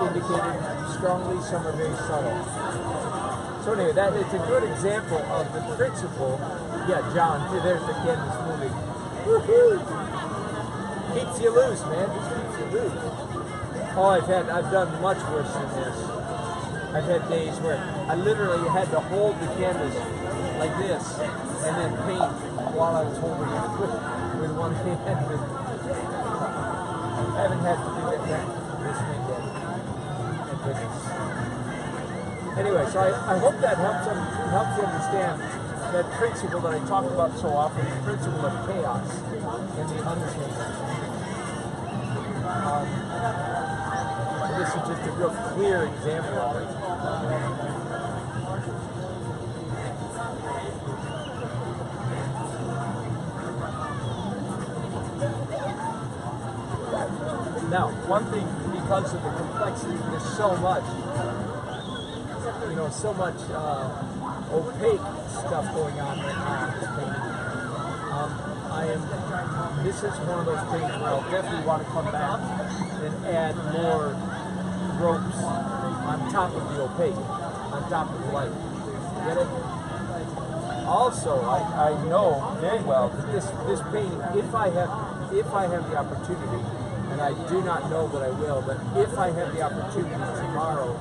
indicated strongly, some are very subtle. So anyway, it's a good example of the principle. Yeah, John, there's the canvas moving. Woohoo! Keeps you loose, man. Just keeps you loose. Oh, I've done much worse than this. I've had days where I literally had to hold the canvas like this and then paint while I was holding it with one hand. I haven't had to do that this weekend. Thank goodness. Anyway, so I hope that helps you understand that principle that I talk about so often, the principle of chaos in the underpainting. This is just a real clear example of it. Now, one thing, because of the complexity, there's so much, opaque stuff going on right now in this painting. This is one of those paintings where I'll definitely want to come back and add more ropes on top of the opaque, on top of the light. Get it? Also, I know very well that this painting, if I have the opportunity, and I do not know that I will, but if I have the opportunity tomorrow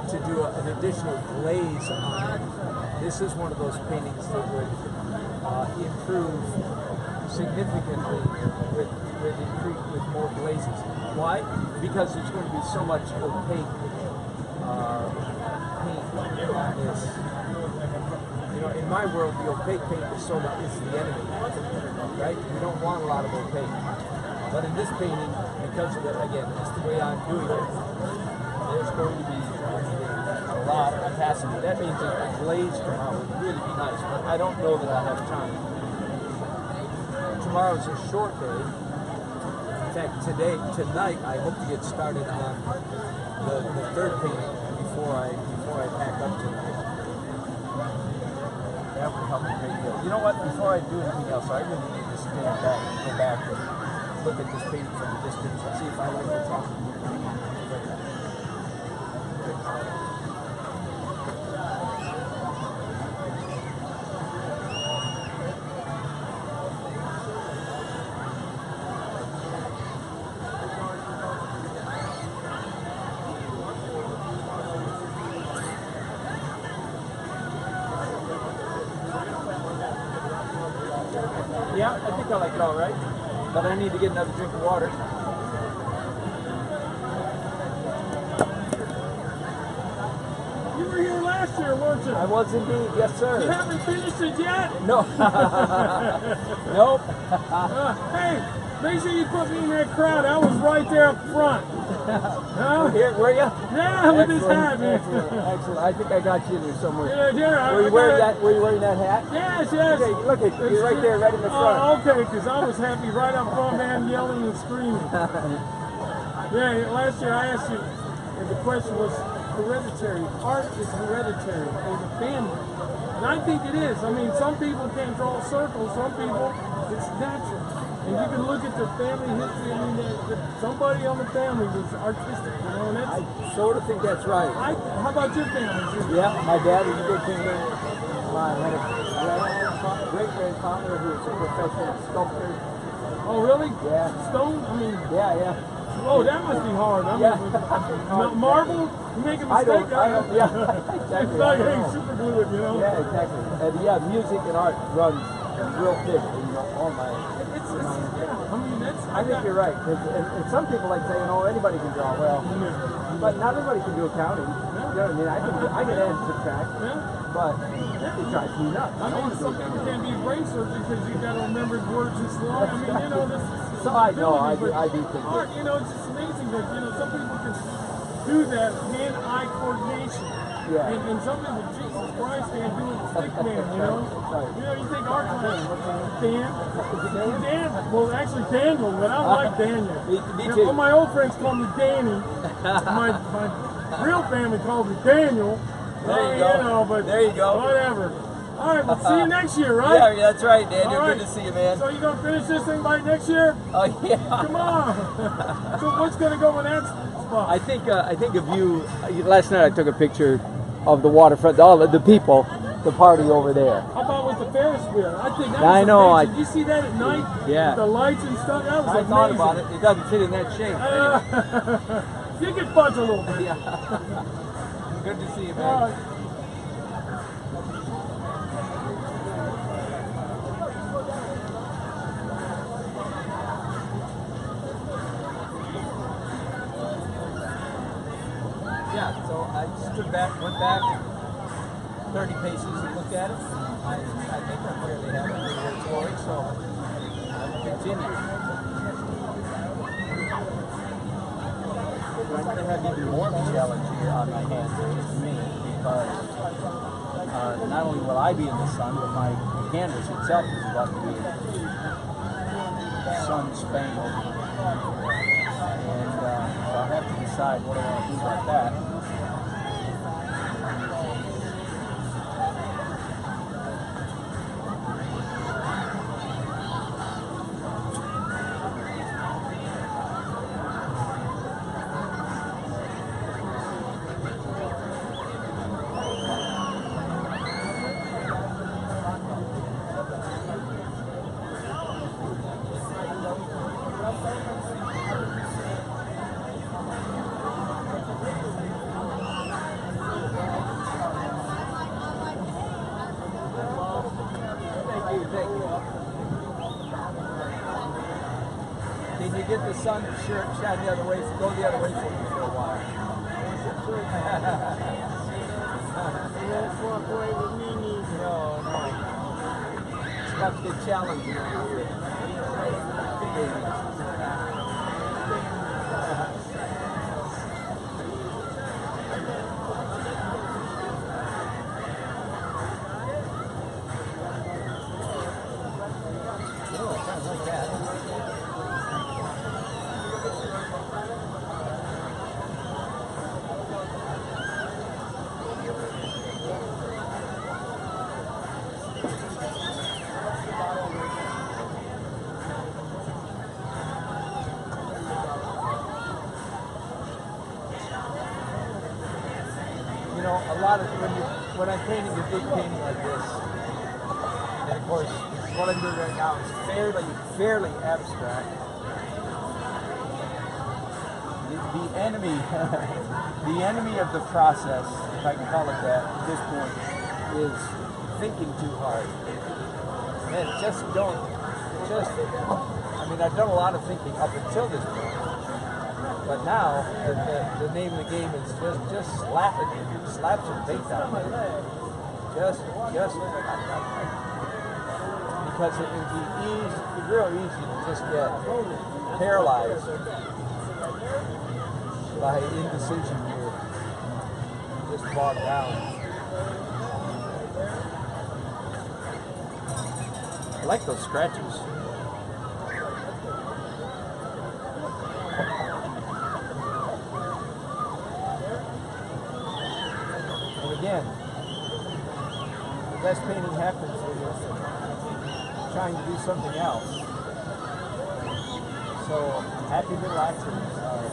to do an additional glaze on it, this is one of those paintings that would improve significantly with more glazes. Why? Because there's going to be so much opaque paint on this. In my world, the opaque paint is the enemy, right? We don't want a lot of opaque. But in this painting, because of it, again, it's the way I'm doing it, there's going to be a lot of opacity. That means that a glaze tomorrow would really be nice, but I don't know that I'll have time. Tomorrow's a short day. In fact, tonight, I hope to get started on the third painting before I pack up tonight. That I do anything else, I really need to stand back and go back and look at this painting from a distance and see if I like what's happening. Yeah, I think I like it all right, but I need to get another drink of water. You were here last year, weren't you? I was indeed, yes You sir. haven't finished it yet? No. Nope. Hey, make sure you put me in that crowd. I was right there up front. Huh? Here, were you? Yeah, with this hat, man. Excellent. I think I got you in there somewhere. Yeah, Were you wearing that? Were you wearing that hat? Yes, yes. Okay, look at you right there, right in the front. Oh, okay, because I was happy right up front, man, yelling and screaming. Yeah, last year I asked you, and the question was hereditary. Art is hereditary, or the family. And I think it is. I mean, some people can draw circles, some people, it's natural. And you can look at the family history. I mean, somebody on the family was artistic, you know, and that's... I sort of think that's right. How about your family? Yeah, my dad was a good painter. I had a great-grandfather who was a professional sculptor. Oh, really? Yeah. Stone? I mean... Yeah. Oh, that must be hard. I mean, marble? You make a mistake? Yeah, It's exactly. like, hey, super glue it, you know? Yeah, exactly. And yeah, music and art runs real thick in all my... I mean, that's... I think you're right. And some people like saying, "Oh, anybody can draw." Well, but not everybody can do accounting. You know what I mean? I can add and subtract, but it drives me nuts. I mean, some people can't be a brain surgeon because you got to remember words this long. I mean, you know, this is So I do think art, you know, it's just amazing that, you know, some people can do that hand-eye coordination. Yeah. And some people, Jesus Christ, can't do it stick man, you know? You know, you think art class, Dan? Well, actually Daniel, but I like Daniel. Me Yeah, too. all my old friends call me Danny. my real family calls me Daniel. There you go. You know, but There you go. whatever. All right, we'll see you next year, right? Yeah, that's right, Daniel. All right. Good to see you, man. So you gonna finish this thing by next year? Oh yeah. Come on. So what's gonna go in that spot? I think of you. Last night I took a picture of the waterfront, all of the people, the party over there. How about with the Ferris wheel? I think that I was know, amazing. Did you see that at night? Yeah. With the lights and stuff? That was I amazing. thought about it. It doesn't fit in that shape. You can punch a little bit. Yeah. Good to see you, man. All right. Yeah, so I stood back, went back 30 paces and looked at it. I think I'm fairly happy with where it's going, so I will continue. I'm going to have even more of a challenge here on my hands, just me, because not only will I be in the sun, but my canvas itself is about to be sun-spangled. And so I'll have to decide what I want to do about that. Thank you. Did you get the sun shine the other way? Go the other way for me for a while. No. It's about to get challenging over here. you know, a lot of when I'm painting a big painting like this, and of course what I'm doing right now is fairly abstract. The enemy, the enemy of the process, if I can call it that, at this point, is thinking too hard. Man, I mean, I've done a lot of thinking up until this point, but now the name of the game is just slap some paint down. Because it would be real easy to just get paralyzed by indecision here, just bogged down. I like those scratches. And again, the best painting happens when you're trying to do something else. So happy little accidents are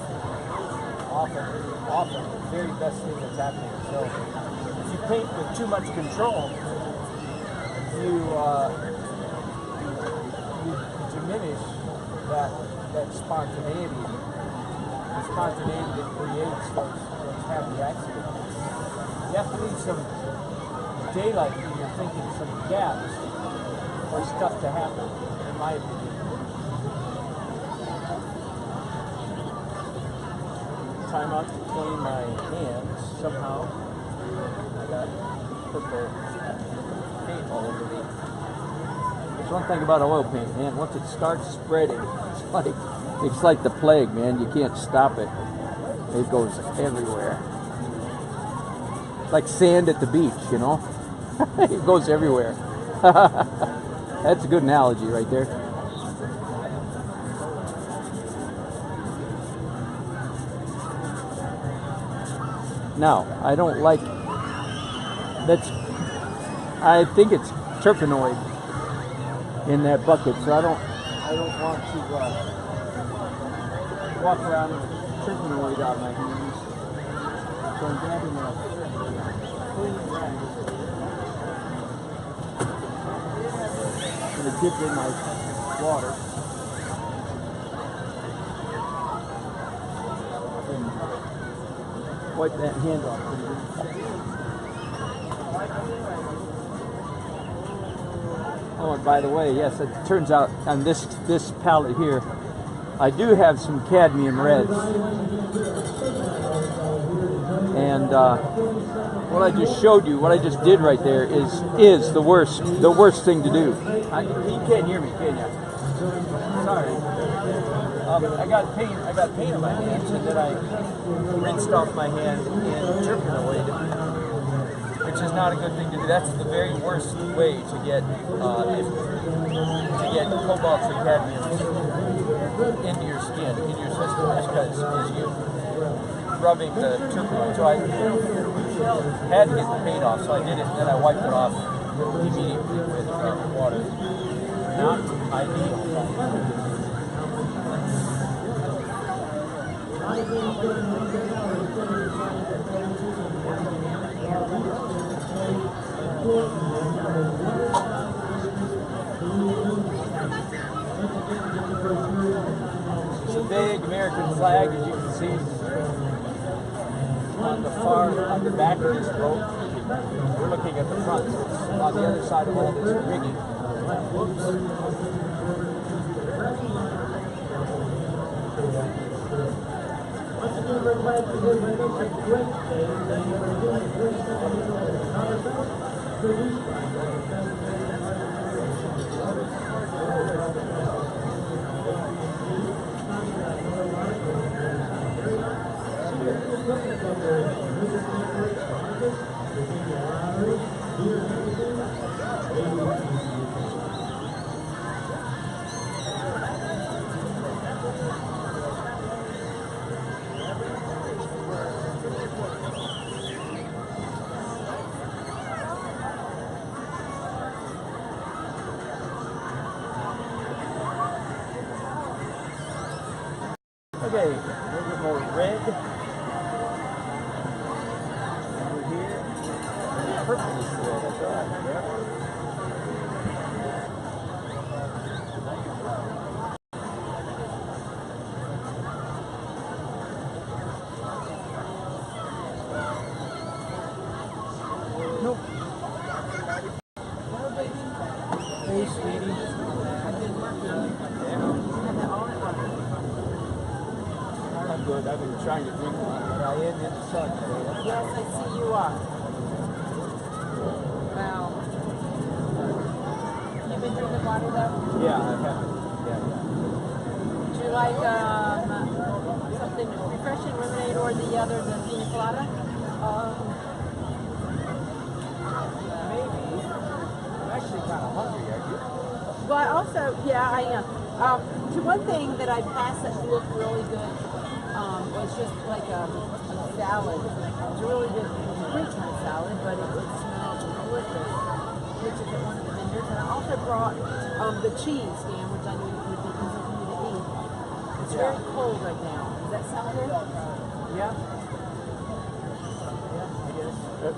often the very best thing that's happening. So if you paint with too much control, you diminish that spontaneity, the spontaneity that creates those happy accidents. You have to leave some daylight in your thinking, some gaps for stuff to happen, in my opinion. Time out to clean my hands somehow. I got purple paint all over me. There's one thing about oil paint, man. Once it starts spreading, it's like the plague, man. You can't stop it. It goes everywhere. It's like sand at the beach, you know. It goes everywhere. That's a good analogy right there. Now, I don't like I think it's terpenoid in that bucket, so I don't want to walk around with terpenoid on my hands. So I'm grabbing a clean rag. I'm going to dip in my water. And wipe that hand off pretty good. Oh, and by the way, yes, it turns out on this palette here, I do have some cadmium reds. And what I just showed you, what I just did right there is the worst thing to do. You can't hear me, can you? Sorry. I got paint on my hands, and then I rinsed off my hand in terpenoid, which is not a good thing to do. That's the very worst way to get cobalts and cadmiums into your skin, in your system, because you rubbing the terpenoid. So I had to get the paint off, so I did it, and then I wiped it off immediately with water. Not ideal. It's a big American flag, as you can see, on the back of this boat. We're looking at the front, so it's on the other side of all this rigging. We're glad to hear that it's a great day. Thank you for doing great stuff. Produced by Okay, a little bit more red over here. purple is the red. That's right. Yeah. Nope. Hey, sweetie. I'm good. I've been trying to drink a lot, but I am in the sun today. Yes, I see you are. Wow. You've been drinking water though? Yeah, I have. Yeah. Would you like something refreshing, lemonade, or the other, the pina colada? Maybe. I'm actually kind of hungry. Are you? But also, yeah, I am. To one thing that I passed that looked really good was just like a salad. It's a really good Greek kind of salad, but it smelled delicious, which is at one of the vendors. And I also brought the cheese, Dan, which I knew would be easy for you to eat. It's very cold right now. Does that sound good? Yeah. Yeah, I guess.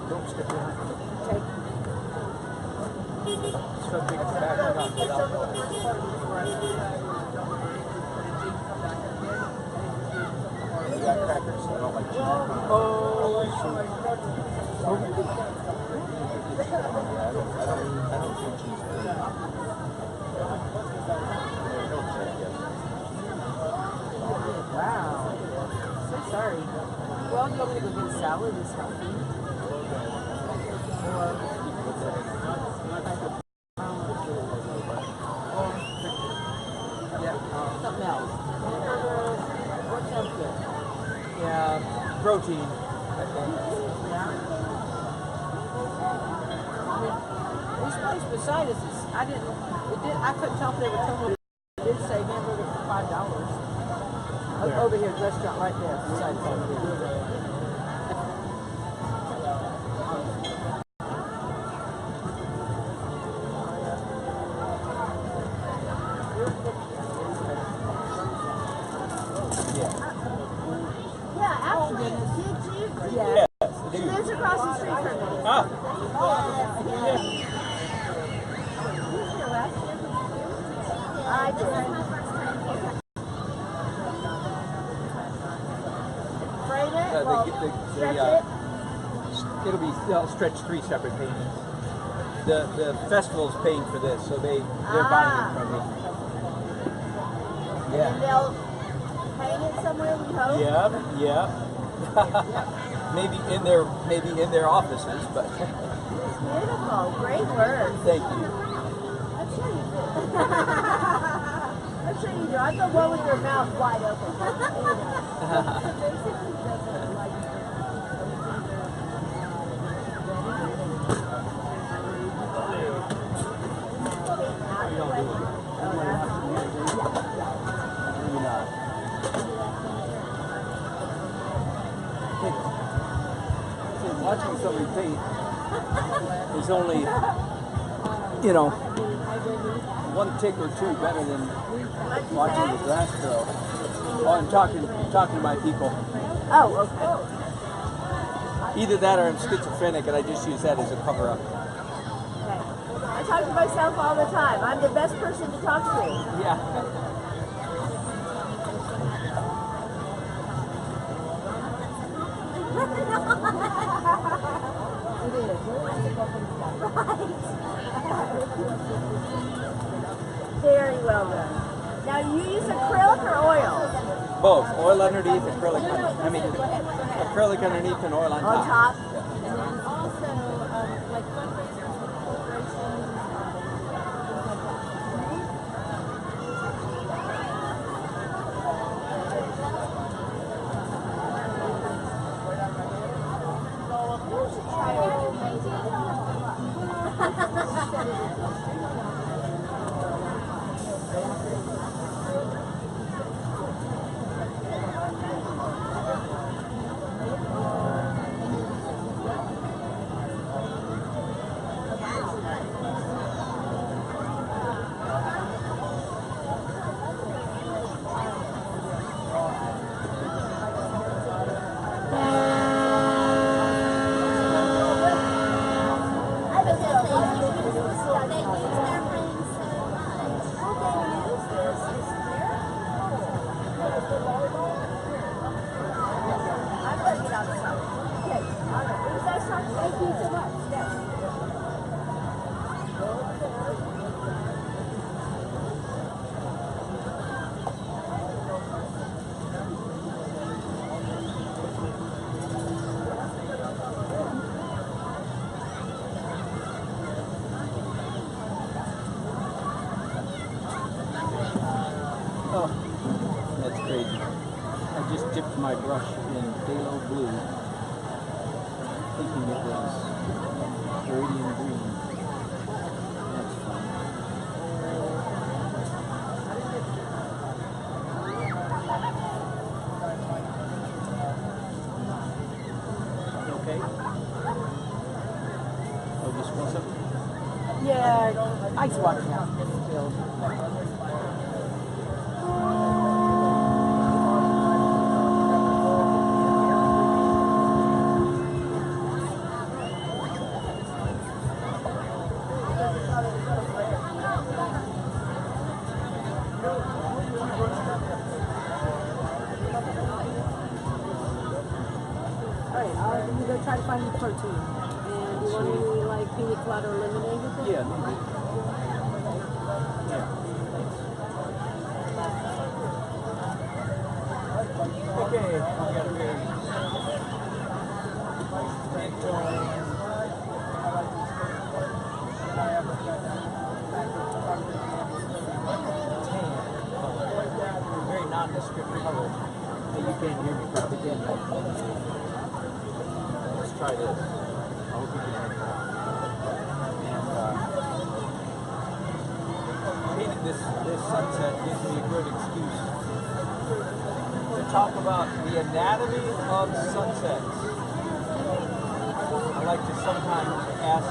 Don't stick around. Okay. Something is backing up without notice. You got crackers, so I don't like cheese. Oh, yeah, I don't do cheese. Wow. So sorry. Well, do you want me to go get a salad and stuff? Something else. What sounds good? Yeah, protein, I think. Yeah. This place beside us is, I couldn't tell if they were telling me. It did say hamburger for $5. Over here, the restaurant right there, beside us. Yeah, actually, did you? Yeah. Yes, He lives across the street from me. Ah, Yes. You was here last year? I did. Frame it? Well, stretch it? it'll be, they'll stretch 3 separate paintings. The festival's paying for this, so they're buying it from me. And Yeah. they'll hang it somewhere, we hope? Yeah. maybe in their offices, but Beautiful. Great work. thank you. I'm sure you do. I'm sure you do. I'm the one with your mouth wide open. Basically, doesn't like You don't do it. Maybe not. See, watching somebody paint is only, one tick or two better than watching the grass grow. Oh, I'm talking to my people. Oh, okay. Either that or I'm schizophrenic and I just use that as a cover-up. Okay. I talk to myself all the time. I'm the best person to talk to. Yeah. It is. Very well done. Now, you use acrylic or oil? Both. Oil underneath, acrylic acrylic underneath and oil on top. On top? And then also, like fundraisers, corporations, Thank you so much. Yes. Oh, that's crazy. I just dipped my brush in phthalo blue, thinking it was Viridian green. That's fun. You okay? Oh, just want something? Yeah, ice water now. Filled. Alright, I'm gonna try to find the protein. And you want any like pina colada or lemonade with it? Yeah, maybe. Yeah. Okay, we got a very very nondescript color. Hey, you can't hear me probably, can you? Let's try this. I hope you can hear me now. And this sunset gives me a good excuse to talk about the anatomy of sunsets. I like to sometimes ask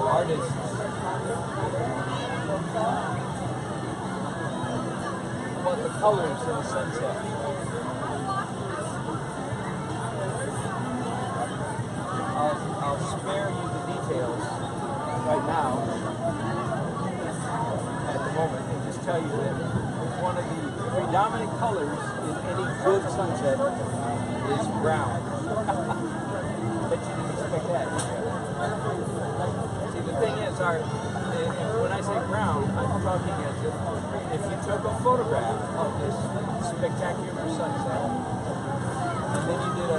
artists about the colors in a sunset. I'll spare you the details right now at the moment and just tell you that one of the predominant colors in any good sunset is brown. Bet you didn't expect that, did you? See, the thing is, when I say brown, I'm talking as if you took a photograph of this spectacular sunset and then you did a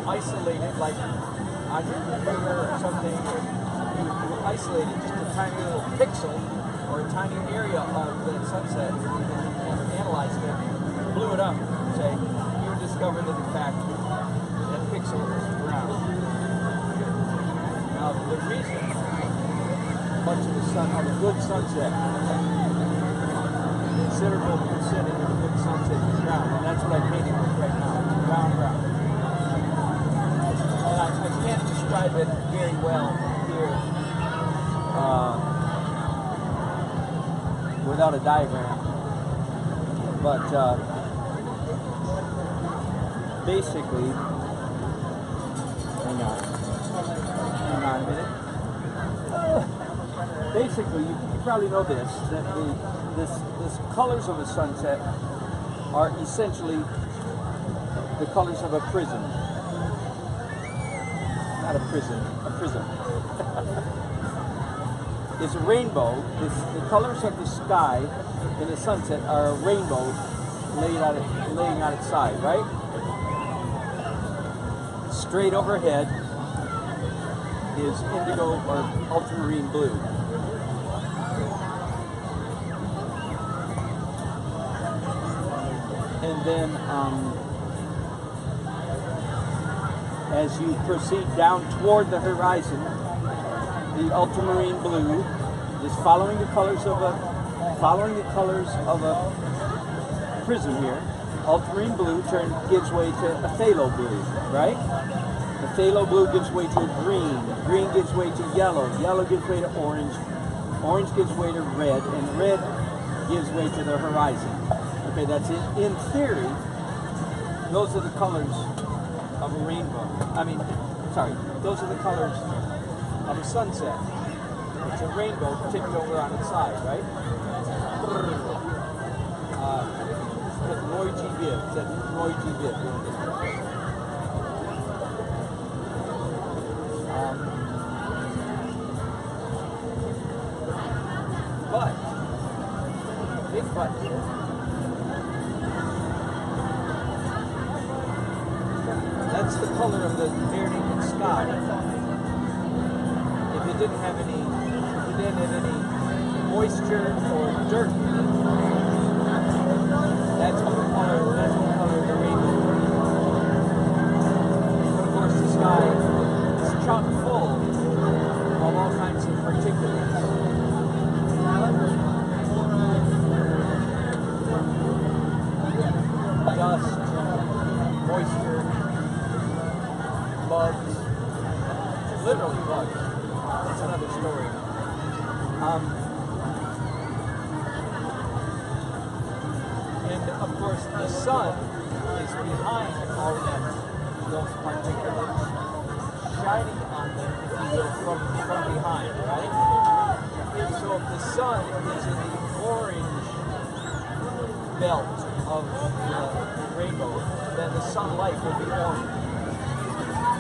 isolated, like on your computer or something, you isolated just a tiny little pixel or a tiny area of the sunset and analyzed it, blew it up, say, you would discover that in fact that pixel is brown. Now the reason much of the sun, of a good sunset, considerable percentage of a good sunset is brown, and that's what I'm painting with right now. Brown. And I can't describe it very well here without a diagram. But basically, hang on a minute. Basically, you probably know this, that the colors of a sunset are essentially the colors of a prism. Not a prison, a prism. It's a rainbow. The colors of the sky in the sunset are a rainbow laying on its side, right? Straight overhead is indigo or ultramarine blue. And then as you proceed down toward the horizon, the ultramarine blue is following the colors of a prism here. Ultramarine blue gives way to a phthalo blue, right? The phthalo blue gives way to green. Green gives way to yellow. Yellow gives way to orange. Orange gives way to red, and red gives way to the horizon. Okay, that's it. In theory, those are the colors of a rainbow. Those are the colors of a sunset. It's a rainbow tipped over on its side, right? Roy G. Biv. That's Roy G. Biv. But that's the color of the bare naked sky. If it didn't have any, moisture or dirt in it, that's what color the rainbow would be. But of course, the sky is chock full of all kinds of particulates. Dust, moisture, bugs, literally bugs. That's another story. And of course, the sun is behind all those particulates, shining on them, if you will, from behind, right? So if the sun is in the orange belt of the rainbow, then the sunlight will be orange.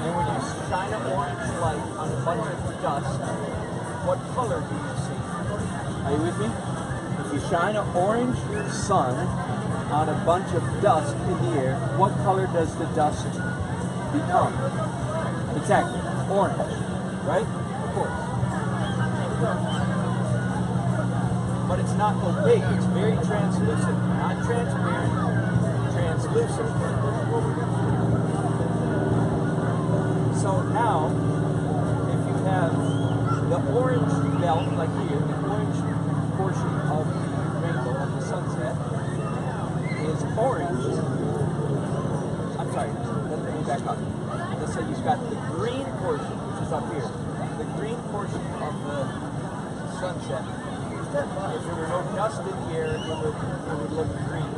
And when you shine an orange light on a bunch of dust, what color do you see? Are you with me? If you shine an orange sun on a bunch of dust in the air, what color does the dust become? Exactly, orange, right? Of course. But it's not opaque, it's very translucent, not transparent, translucent. So now, if you have the orange belt, like here, the orange portion of the rainbow, of the sunset, is orange. I'm sorry, let me back up. Let's say you've got the green portion, which is up here. The green portion of the sunset. If there were no dust in the air, it would look green.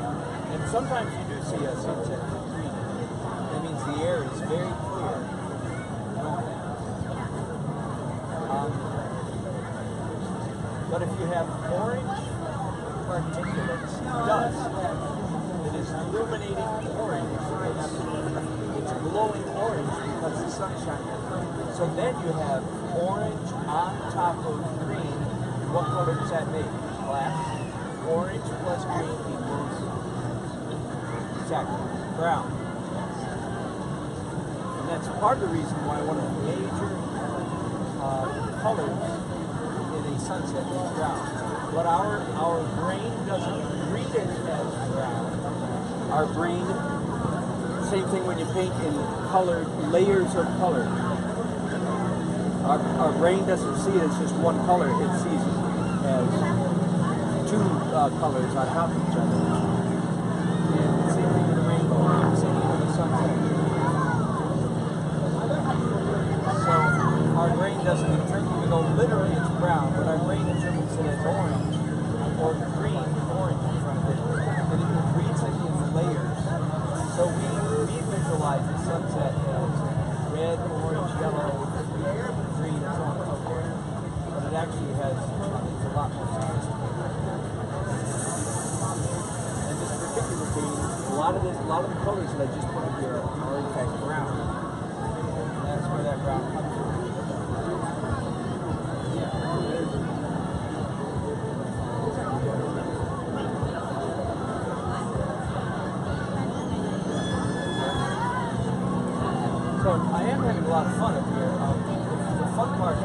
And sometimes you do see a sunset with green. That means the air is very clear. But if you have orange particulates, dust, that is illuminating orange, it's glowing orange because the sun shining. So then you have orange on top of green. What color does that make? Black. Orange plus green equals exactly brown. And that's part of the reason why one of the major colors in a sunset is brown. But our brain doesn't read it as brown. Our brain, same thing when you paint in colored layers of color. Our brain doesn't see it as just one color, it sees it as two colors on top of each other. And same thing with the rainbow, same thing with the sunset. So our brain doesn't interpret, even though literally it's brown, but our brain interprets it as orange, or green with orange in front of it, and it reads it in layers. So we visualize the sunset as red, orange, yellow, green, and so on and so forth. But it actually has, it's a lot more sophisticated. And this particular painting, a lot of the colors that I just put up here are in fact brown. And that's where that brown comes from. So I am having a lot of fun up here. The fun part is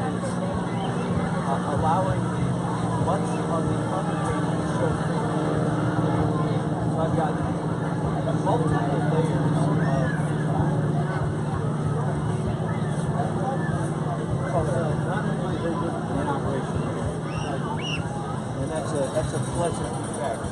allowing much of the underpainting to show through. So I've got multiple layers of color in operation. And that's a pleasant effect.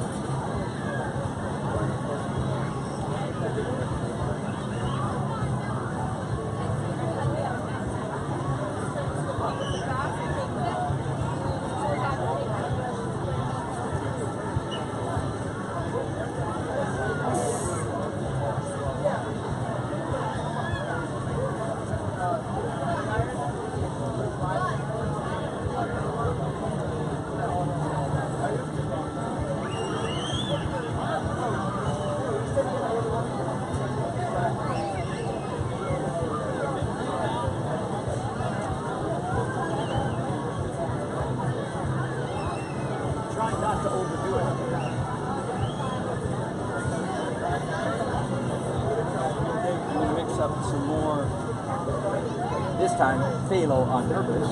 this time phthalo on purpose.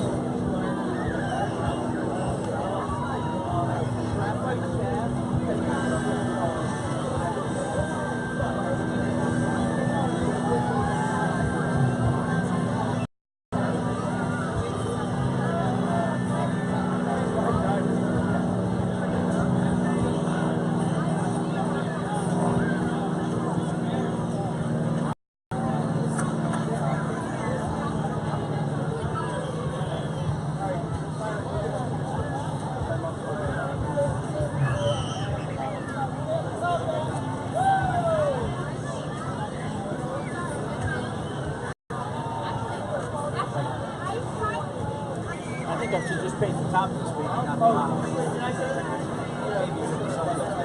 I think I should just paint the top this week, not the bottom. Maybe with some of those.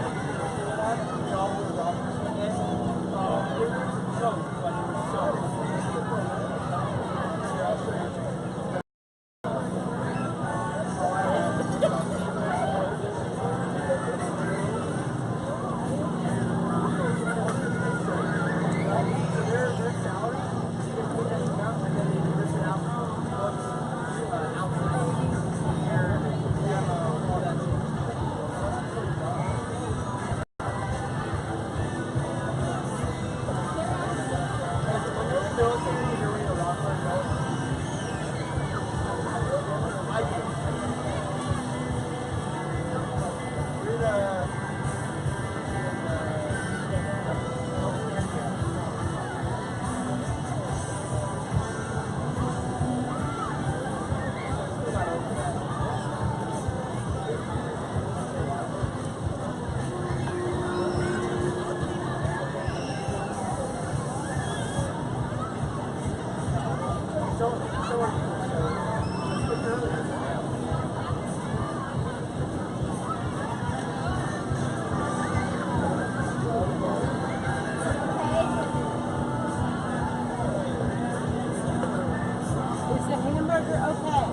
Is the hamburger okay?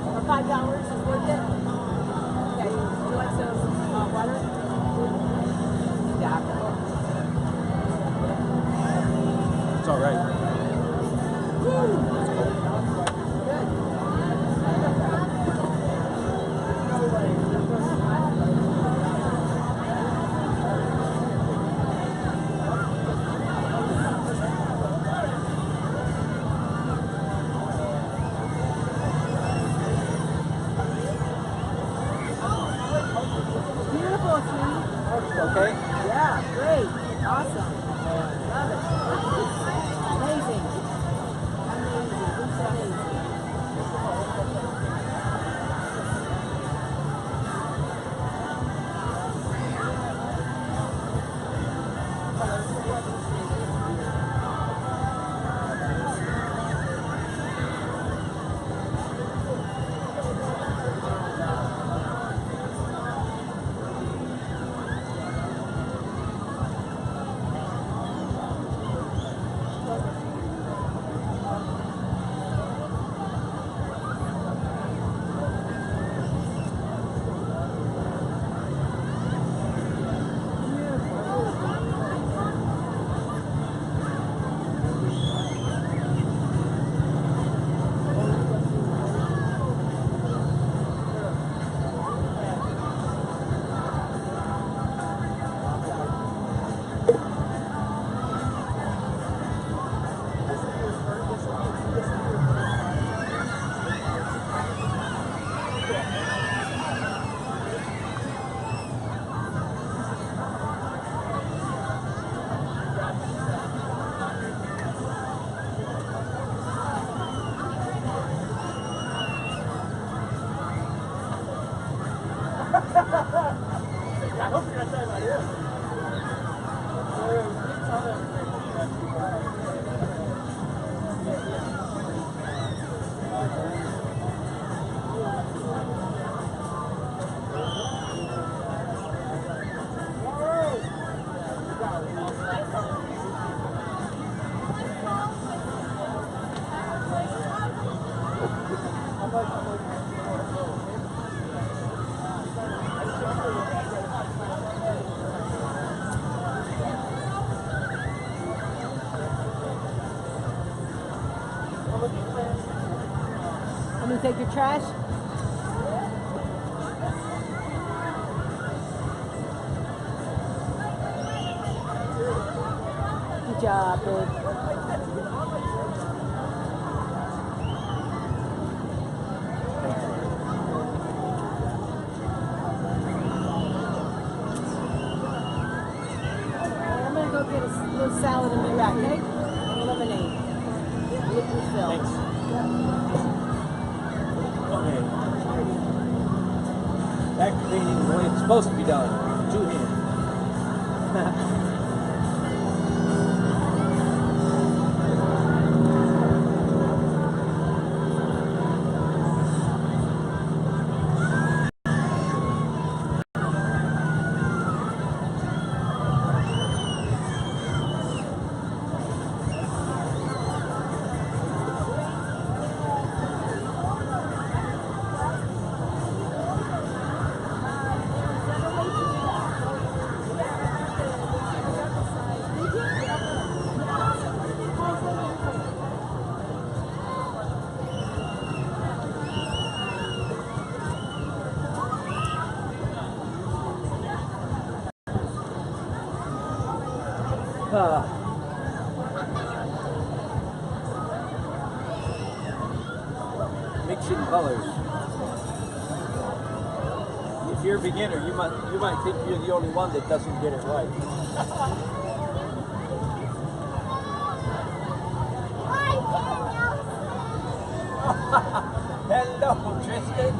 For $5 is worth it? Okay. Would you like some water? Yeah. It's all right. Beautiful, sweetie. Okay? Yeah, great. Awesome. Love it. Amazing. Amazing. It's amazing. Let me take your trash. Good job, babe. I'm gonna go get a little salad and be back, okay? And lemonade. With refill. Thanks. Okay. Activating the way it's supposed to be done. 2 hands. Mixing colors. If you're a beginner, you might think you're the only one that doesn't get it right. Hello, Tristan.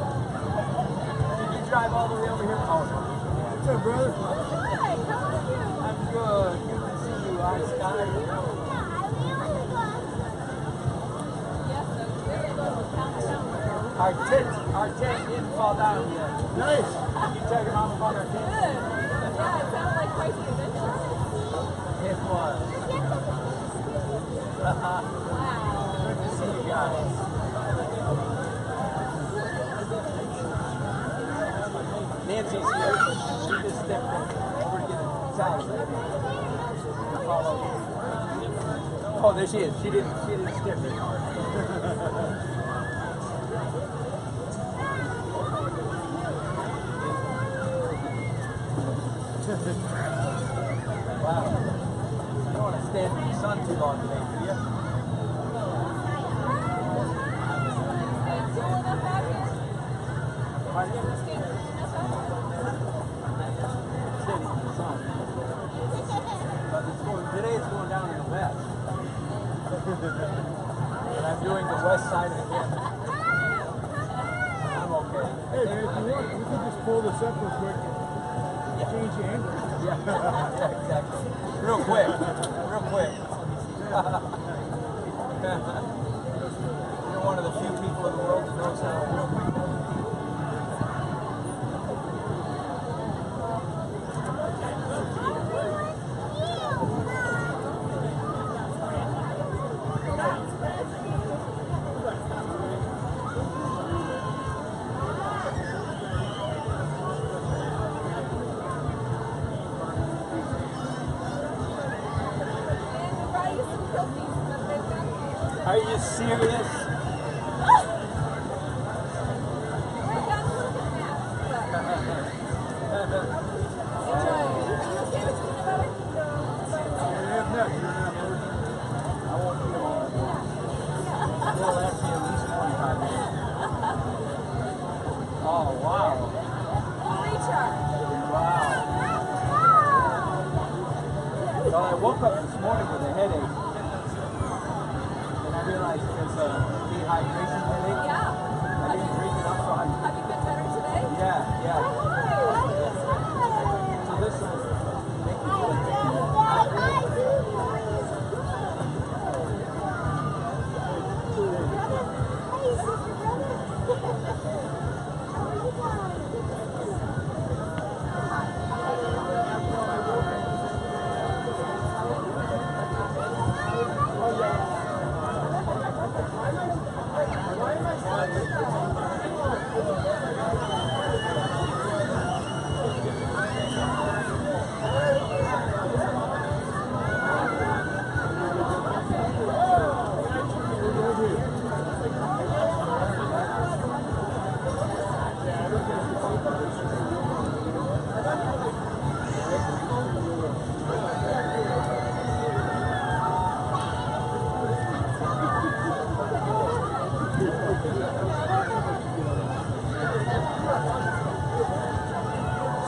Did you drive all the way over here? Oh, no. What's up, brother? I'm good. Good to see you. Hi, Sky. Our tent didn't fall down yet. Nice. You tell your mom about our tent? Yeah, it sounded like quite the adventure. It was. Wow. Good to see you guys. Nancy's here. She just stepped in. We're getting salad. Oh, there she is. She didn't step in. Wow. You don't want to stand in the sun too long today, do you? Pardon? Stand in the sun. But today it's going down in the west. And I'm doing the west side of the camp. I'm okay. Hey, man, if you want, we can just pull this up real quick and change the angle. Yeah, yeah, exactly. Real quick. Real quick. You're one of the few people in the world that knows how real quick. Are you serious? Oh, wow. So I woke up this morning with a headache. And I realized there's a dehydration headache.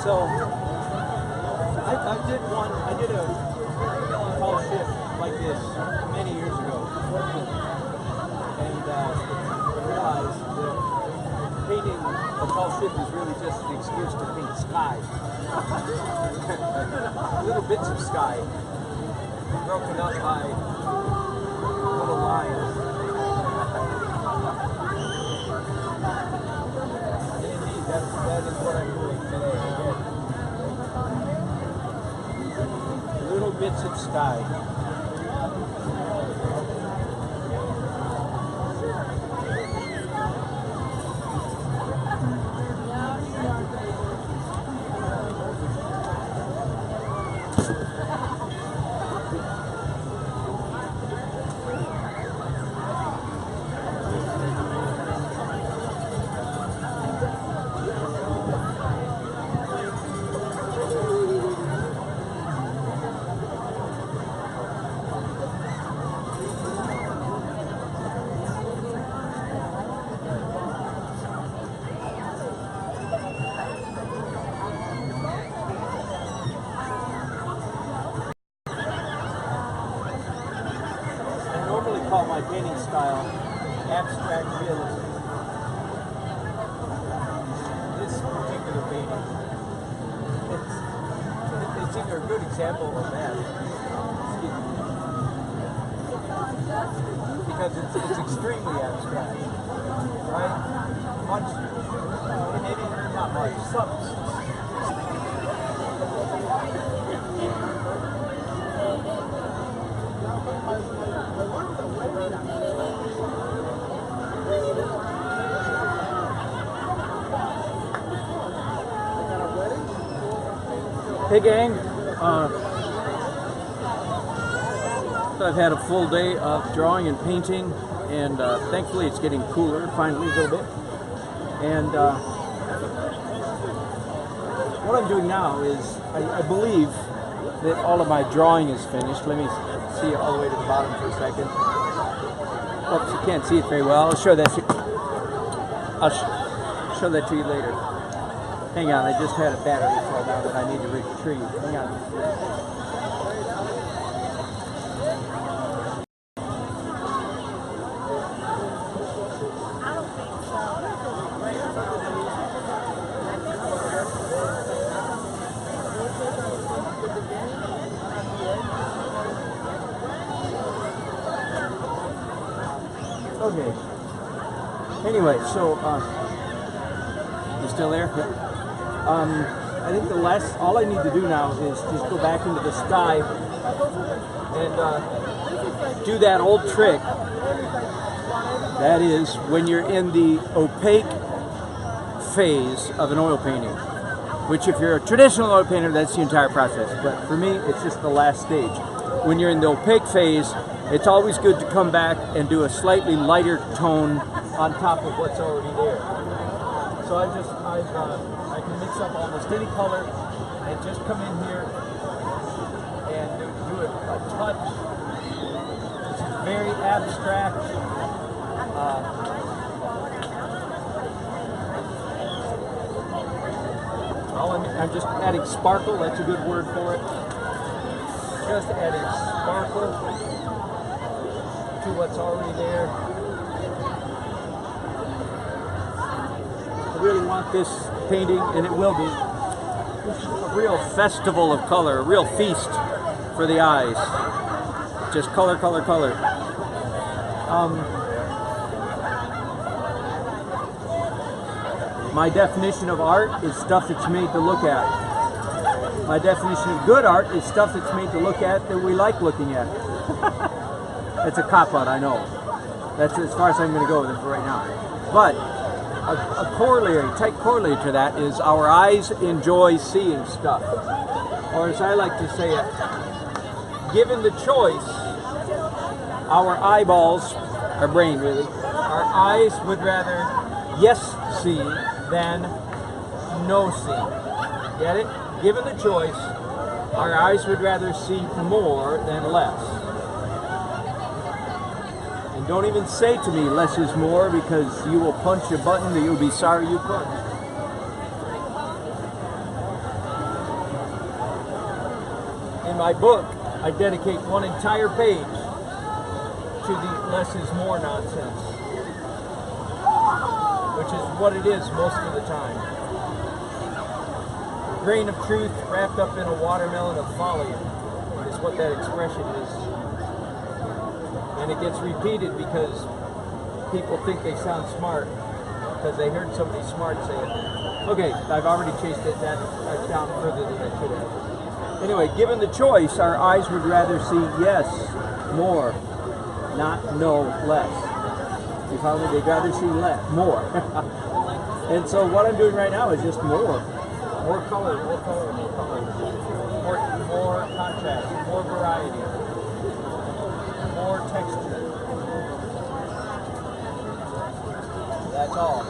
So I did a tall shift like this many years ago, and I realized that painting a tall shift is really just an excuse to paint sky. Little bits of sky broken up by little lines. Indeed, that is what I'm doing today again. Little bits of sky. Call my painting style abstract realism. This particular painting, it's either a good example of that, because it's extremely abstract, right? Much, maybe not much, some. Hey gang, so I've had a full day of drawing and painting, and thankfully it's getting cooler finally a little bit. And what I'm doing now is, I believe that all of my drawing is finished. Let me see all the way to the bottom for a second. Oops, you can't see it very well. I'll show that to, show that to you later. Hang on, I just had a battery fall down that I need to retrieve. Hang on. Okay. Anyway, so you still there? Yeah. I think all I need to do now is just go back into the sky and do that old trick. That is when you're in the opaque phase of an oil painting, which if you're a traditional oil painter, that's the entire process. But for me, it's just the last stage. When you're in the opaque phase, it's always good to come back and do a slightly lighter tone on top of what's already there. So I can mix up almost any color and just come in here and do a touch. It's very abstract. I'm just adding sparkle, that's a good word for it. Just adding sparkle to what's already there. I really want this painting, and it will be, a real festival of color, a real feast for the eyes. Just color, color, color. My definition of art is stuff that's made to look at. My definition of good art is stuff that's made to look at that we like looking at. It's a cop-out, I know. That's as far as I'm going to go with it for right now. But a corollary, tight corollary to that is our eyes enjoy seeing stuff. Or as I like to say it, given the choice, our eyeballs, our brain really, our eyes would rather yes see than no see. Get it? Given the choice, our eyes would rather see more than less. And don't even say to me less is more, because you will punch a button that you'll be sorry you punched. my book, I dedicate one entire page to the less is more nonsense, which is what it is most of the time. A grain of truth wrapped up in a watermelon of folly is what that expression is. And it gets repeated because people think they sound smart because they heard somebody smart say it. Okay, I've already chased it down further than I could have. Anyway, given the choice, our eyes would rather see yes, more, not no, less. You found me? They'd rather see more. And so what I'm doing right now is just more. More color, more color, more color. More contrast, more variety, more texture. That's all.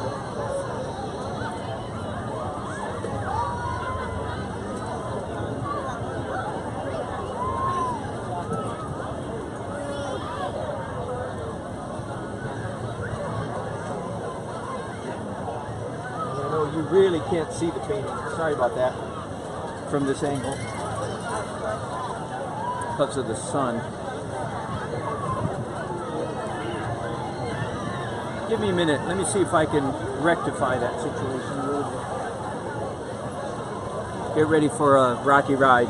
I know you really can't see the painting. Sorry about that. From this angle. Because of the sun. Give me a minute. Let me see if I can rectify that situation a little bit. Get ready for a rocky ride.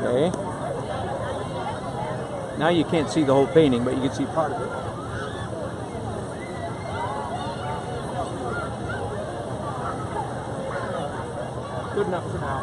Okay. Now you can't see the whole painting, but you can see part of it. Good enough for now.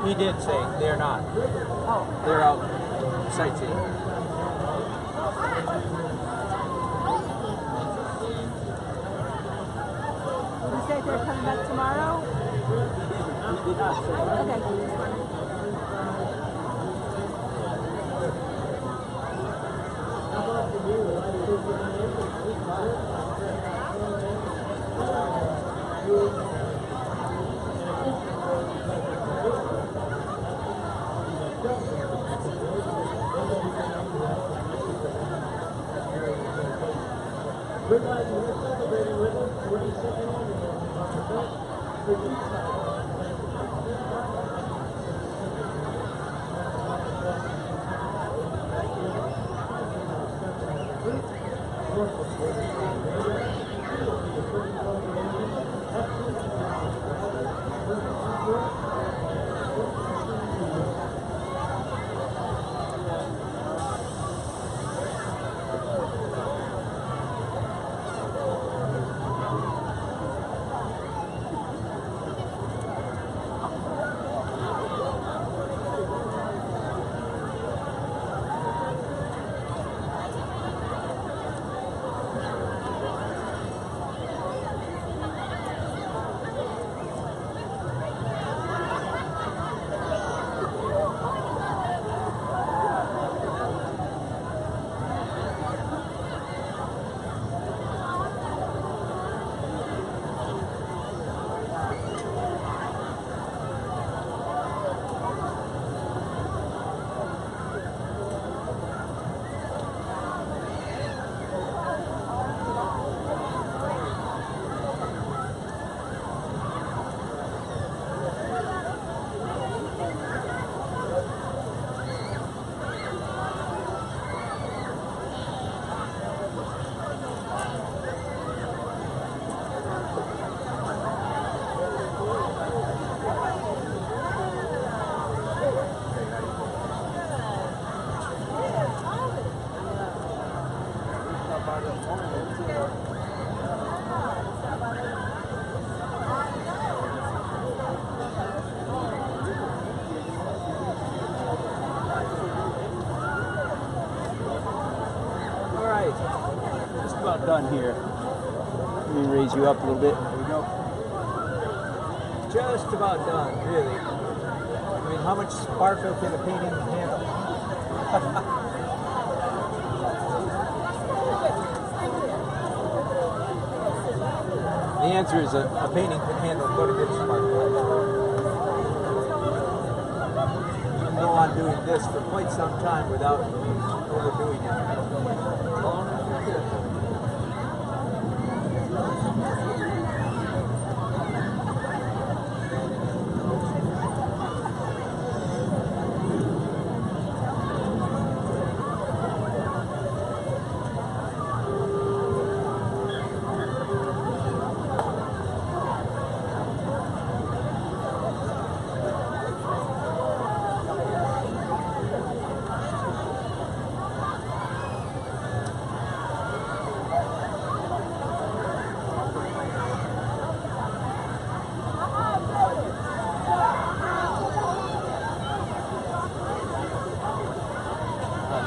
He did say they're not. Oh. They're out sightseeing. Did he say they're coming back tomorrow? He did not say. Okay. We're glad you're celebrating with us. 42nd annual produced by done here. Let me raise you up a little bit. There we go. Just about done, really. I mean, how much sparkle can a painting handle? The answer is a painting can handle quite a bit of sparkle. You can go on doing this for quite some time without overdoing it.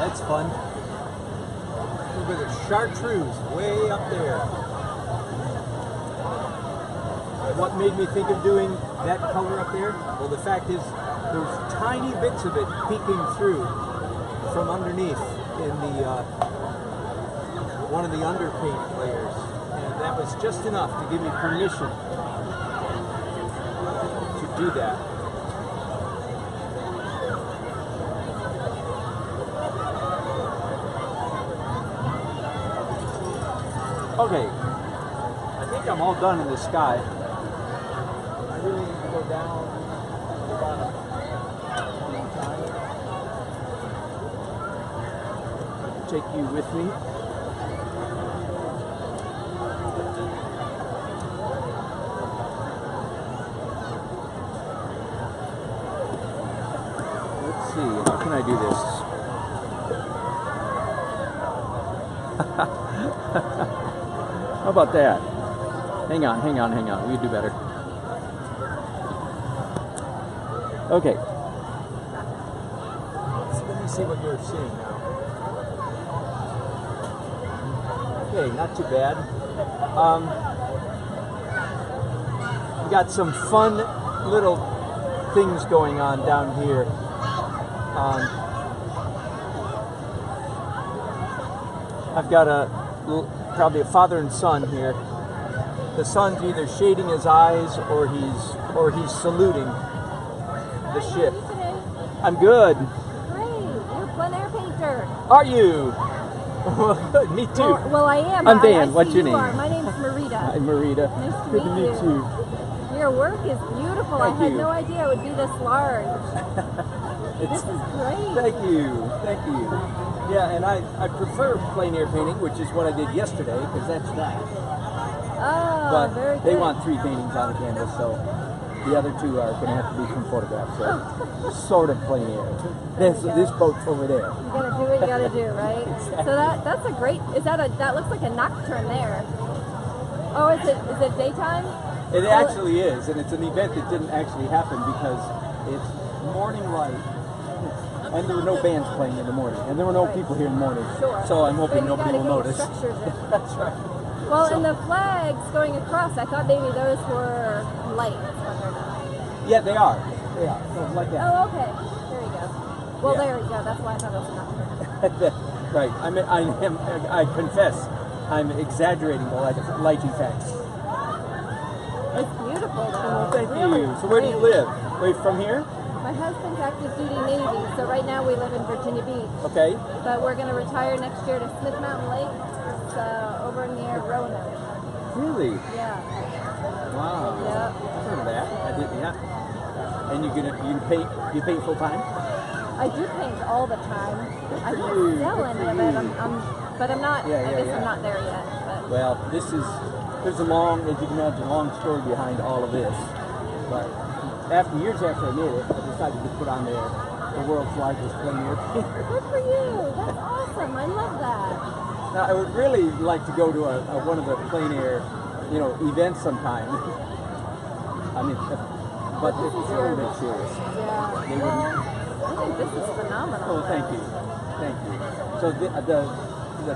That's fun. Look at the chartreuse way up there. What made me think of doing that color up there? Well, the fact is there's tiny bits of it peeking through from underneath in the one of the underpaint layers, and that was just enough to give me permission to do that. Okay, I think I'm all done in the sky. I really need to go down to the bottom one time. Take you with me. Let's see, how can I do this? How about that? Hang on. We can do better. Okay. So let me see what you're seeing now. Okay, not too bad. We got some fun little things going on down here. I've got probably a father and son here. The son's either shading his eyes or he's saluting the ship. I'm good. Great, you're a plein air painter. Are you? Me too. Well, I am. I'm I Dan. see What's your you name? are. My name's Marita. Hi, Marita. Nice to Good to meet meet you. you. Your work is beautiful. Thank I had you. no idea it would be this large. This is great. Thank you. Yeah, and I prefer plein air painting, which is what I did yesterday, because that's that. Oh, But very good. they want 3 paintings on the canvas, so the other 2 are going to have to be from photographs. So sort of plein air. This boat's over there. You gotta do what you gotta do, right? Exactly. So that's a great. That looks like a nocturne there. Oh, is it daytime? It actually is, and it's an event that didn't actually happen because it's morning light, and there were no bands playing in the morning, and there were no people here in the morning. Sure. So I'm hoping But you nobody gotta will get notice. structures in. That's right. Well, So- and the flags going across, I thought maybe those were lights, but they're not. Yeah, they are. So like that. Oh, okay. There you go. Well, Yeah. there you go. That's why I thought it was a nocturne. Right. I confess, I'm exaggerating the light effects. It's beautiful, though. Oh, thank Really you. So where do you great. live? Wait, from here? My husband's active duty Navy, so right now we live in Virginia Beach. Okay. But we're going to retire next year to Smith Mountain Lake. It's over near Roanoke. Really? Yeah. Wow. Yep. I've heard of that. I did. Yeah. And you paint full time? I do paint all the time. I Good for don't you. sell Good any for of it. you. But I'm not. Yeah, I guess yeah. I'm not there yet. But Well, there's a long, as you can imagine, long story behind all of this. But years after I made it, I decided to put on there the world's largest plein air painter. good for you. That's awesome. I love that. Now, I would really like to go to one of the plein air, events sometime. I mean, but This is they're a your- bit serious. Yeah. They Well, wouldn't. I think this is phenomenal. Oh, thank you. So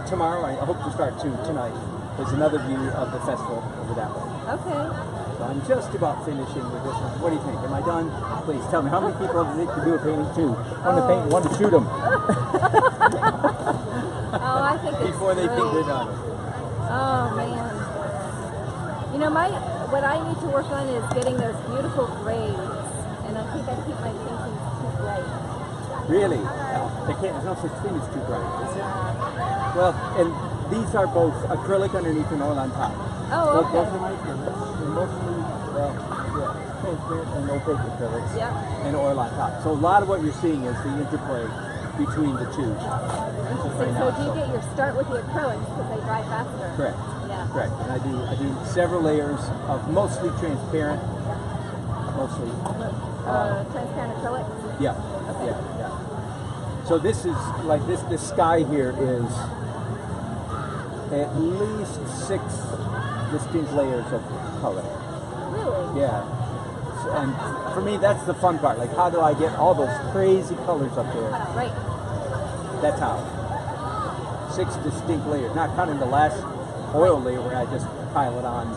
tomorrow, I hope to start tonight. there's another view of the festival over that way. Okay. So I'm just about finishing with this one. What do you think? Am I done? Please tell me, how many people does it take to do a painting too? One to paint, one to shoot them. Oh, I think it's Before they think they're done. Oh man. You know, what I need to work on is getting those beautiful grays, and I think I keep my paintings too bright. Really? There's no such thing as too bright, is there? Well, and these are both acrylic underneath and oil on top. Oh, okay. Those are my acrylics. They're mostly, transparent and opaque acrylics. Yeah. And oil on top. So a lot of what you're seeing is the interplay between the two. Interesting. So do you get your start with the acrylics because they dry faster? Correct. Yeah. Correct. And I do several layers of mostly transparent, Transparent acrylics? yeah, Okay. yeah. So this is like this sky here is at least 6 distinct layers of color. Really? Yeah. And for me, that's the fun part. Like, how do I get all those crazy colors up there? Right. That's how. 6 distinct layers, not counting the last oil layer where I just pile it on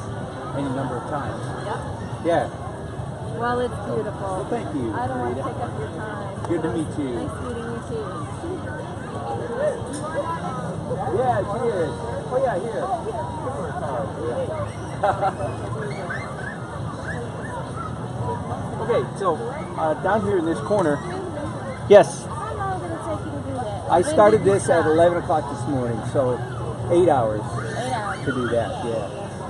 any number of times. Yep. Yeah. Well, it's beautiful. Well, thank you, I don't want to Rita. take up your time. Good to meet you. Nice meeting you too. Yeah, she is. Oh yeah, here. Okay, so down here in this corner. Yes, How long did it take you to do that? I started this at 11 o'clock this morning, so 8 hours 8 hours. to do that. Yeah.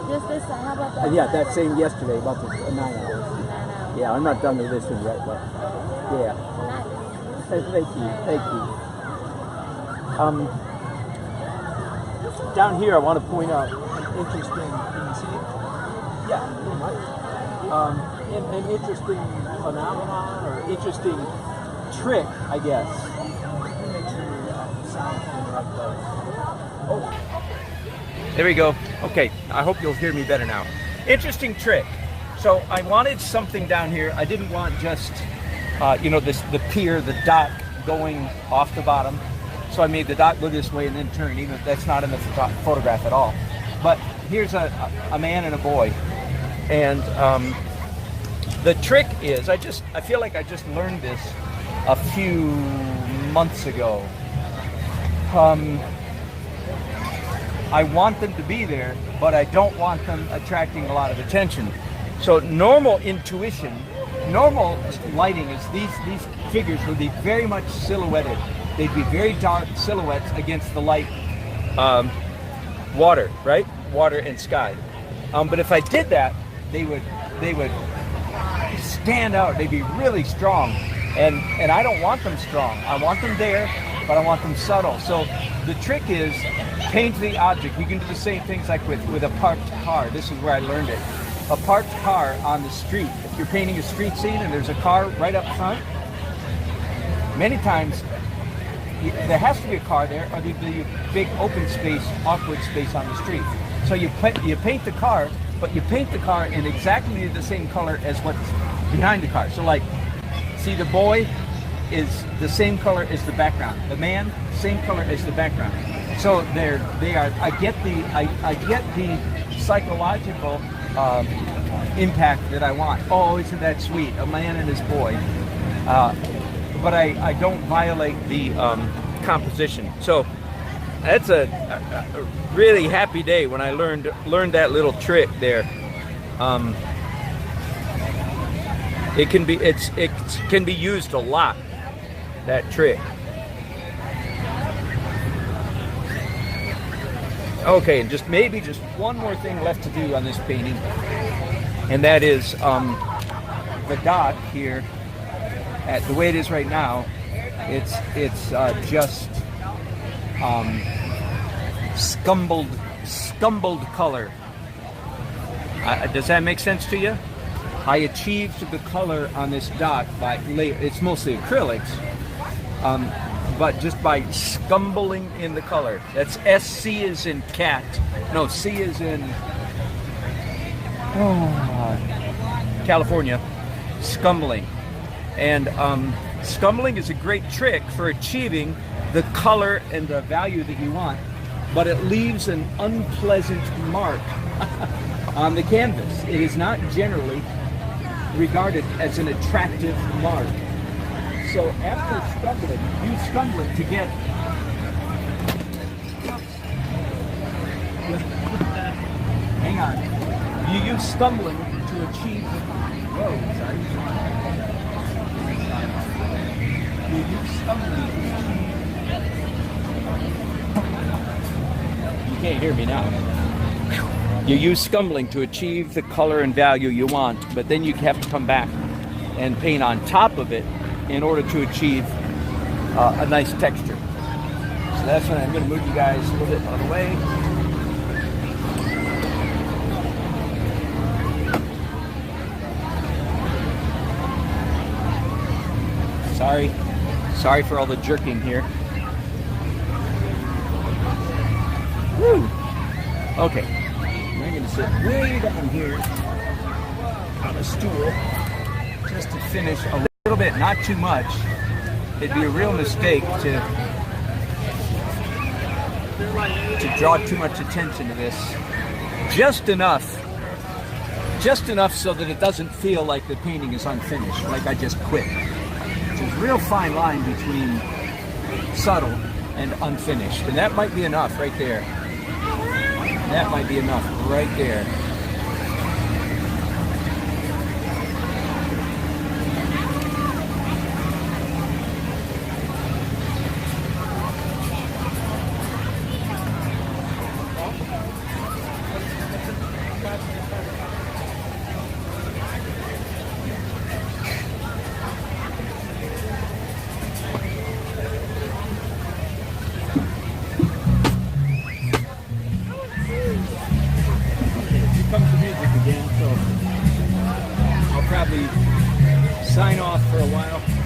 Just this, how about that? And yeah, that same yesterday, about the 9 hours. 9 hours. Yeah, I'm not done with this one yet, but yeah. Nice. Thank you, thank you. Down here, I want to point out an interesting. Can you see it? Yeah, pretty much. An interesting phenomenon or interesting trick, I guess. Let me make sure your sound's in the right place. Oh. There we go. Okay, I hope you'll hear me better now. Interesting trick. So I wanted something down here. I didn't want just, the pier, the dock going off the bottom. So I made the dock go this way and then turn, even if that's not in the photograph at all. But here's a man and a boy. And the trick is, I feel like I just learned this a few months ago. I want them to be there, but I don't want them attracting a lot of attention. So normal intuition, normal lighting is these figures would be very much silhouetted. They'd be very dark silhouettes against the light water, right? Water and sky. But if I did that, they would stand out. They'd be really strong. And I don't want them strong. I want them there, but I want them subtle. So the trick is paint the object. You can do the same things like with a parked car. This is where I learned it. A parked car on the street. If you're painting a street scene and there's a car right up front, many times there has to be a car there, or there'd be a big open space, awkward space on the street. So you paint the car, but you paint the car in exactly the same color as what's behind the car. So like, see, the boy is the same color as the background. The man, same color as the background. So they are. I get the psychological impact that I want. Oh, isn't that sweet? A man and his boy. But I don't violate the composition. So that's a really happy day when I learned that little trick there. It can be used a lot, that trick. Okay, and just one more thing left to do on this painting, and that is the dock here. At the way it is right now, it's just scumbled color. Does that make sense to you? I achieved the color on this dock by it's mostly acrylics, but just by scumbling in the color. That's SC is in cat. No, C is in California. Scumbling. And scumbling is a great trick for achieving the color and the value that you want but it leaves an unpleasant mark on the canvas. It is not generally regarded as an attractive mark. So after scumbling, use scumbling to get hang on. You use scumbling to achieve you use scumbling. You can't hear me now. You use scumbling to achieve the color and value you want, but then you have to come back and paint on top of it in order to achieve a nice texture. So that's when I'm going to move you guys a little bit out of the way. Sorry for all the jerking here. Woo! Okay, I'm going to sit way down here on a stool just to finish a little bit, not too much. It'd be a real mistake to draw too much attention to this. Just enough so that it doesn't feel like the painting is unfinished, like I just quit. There's a real fine line between subtle and unfinished, and that might be enough right there. That might be enough right there. Comes the music again, so I'll probably sign off for a while.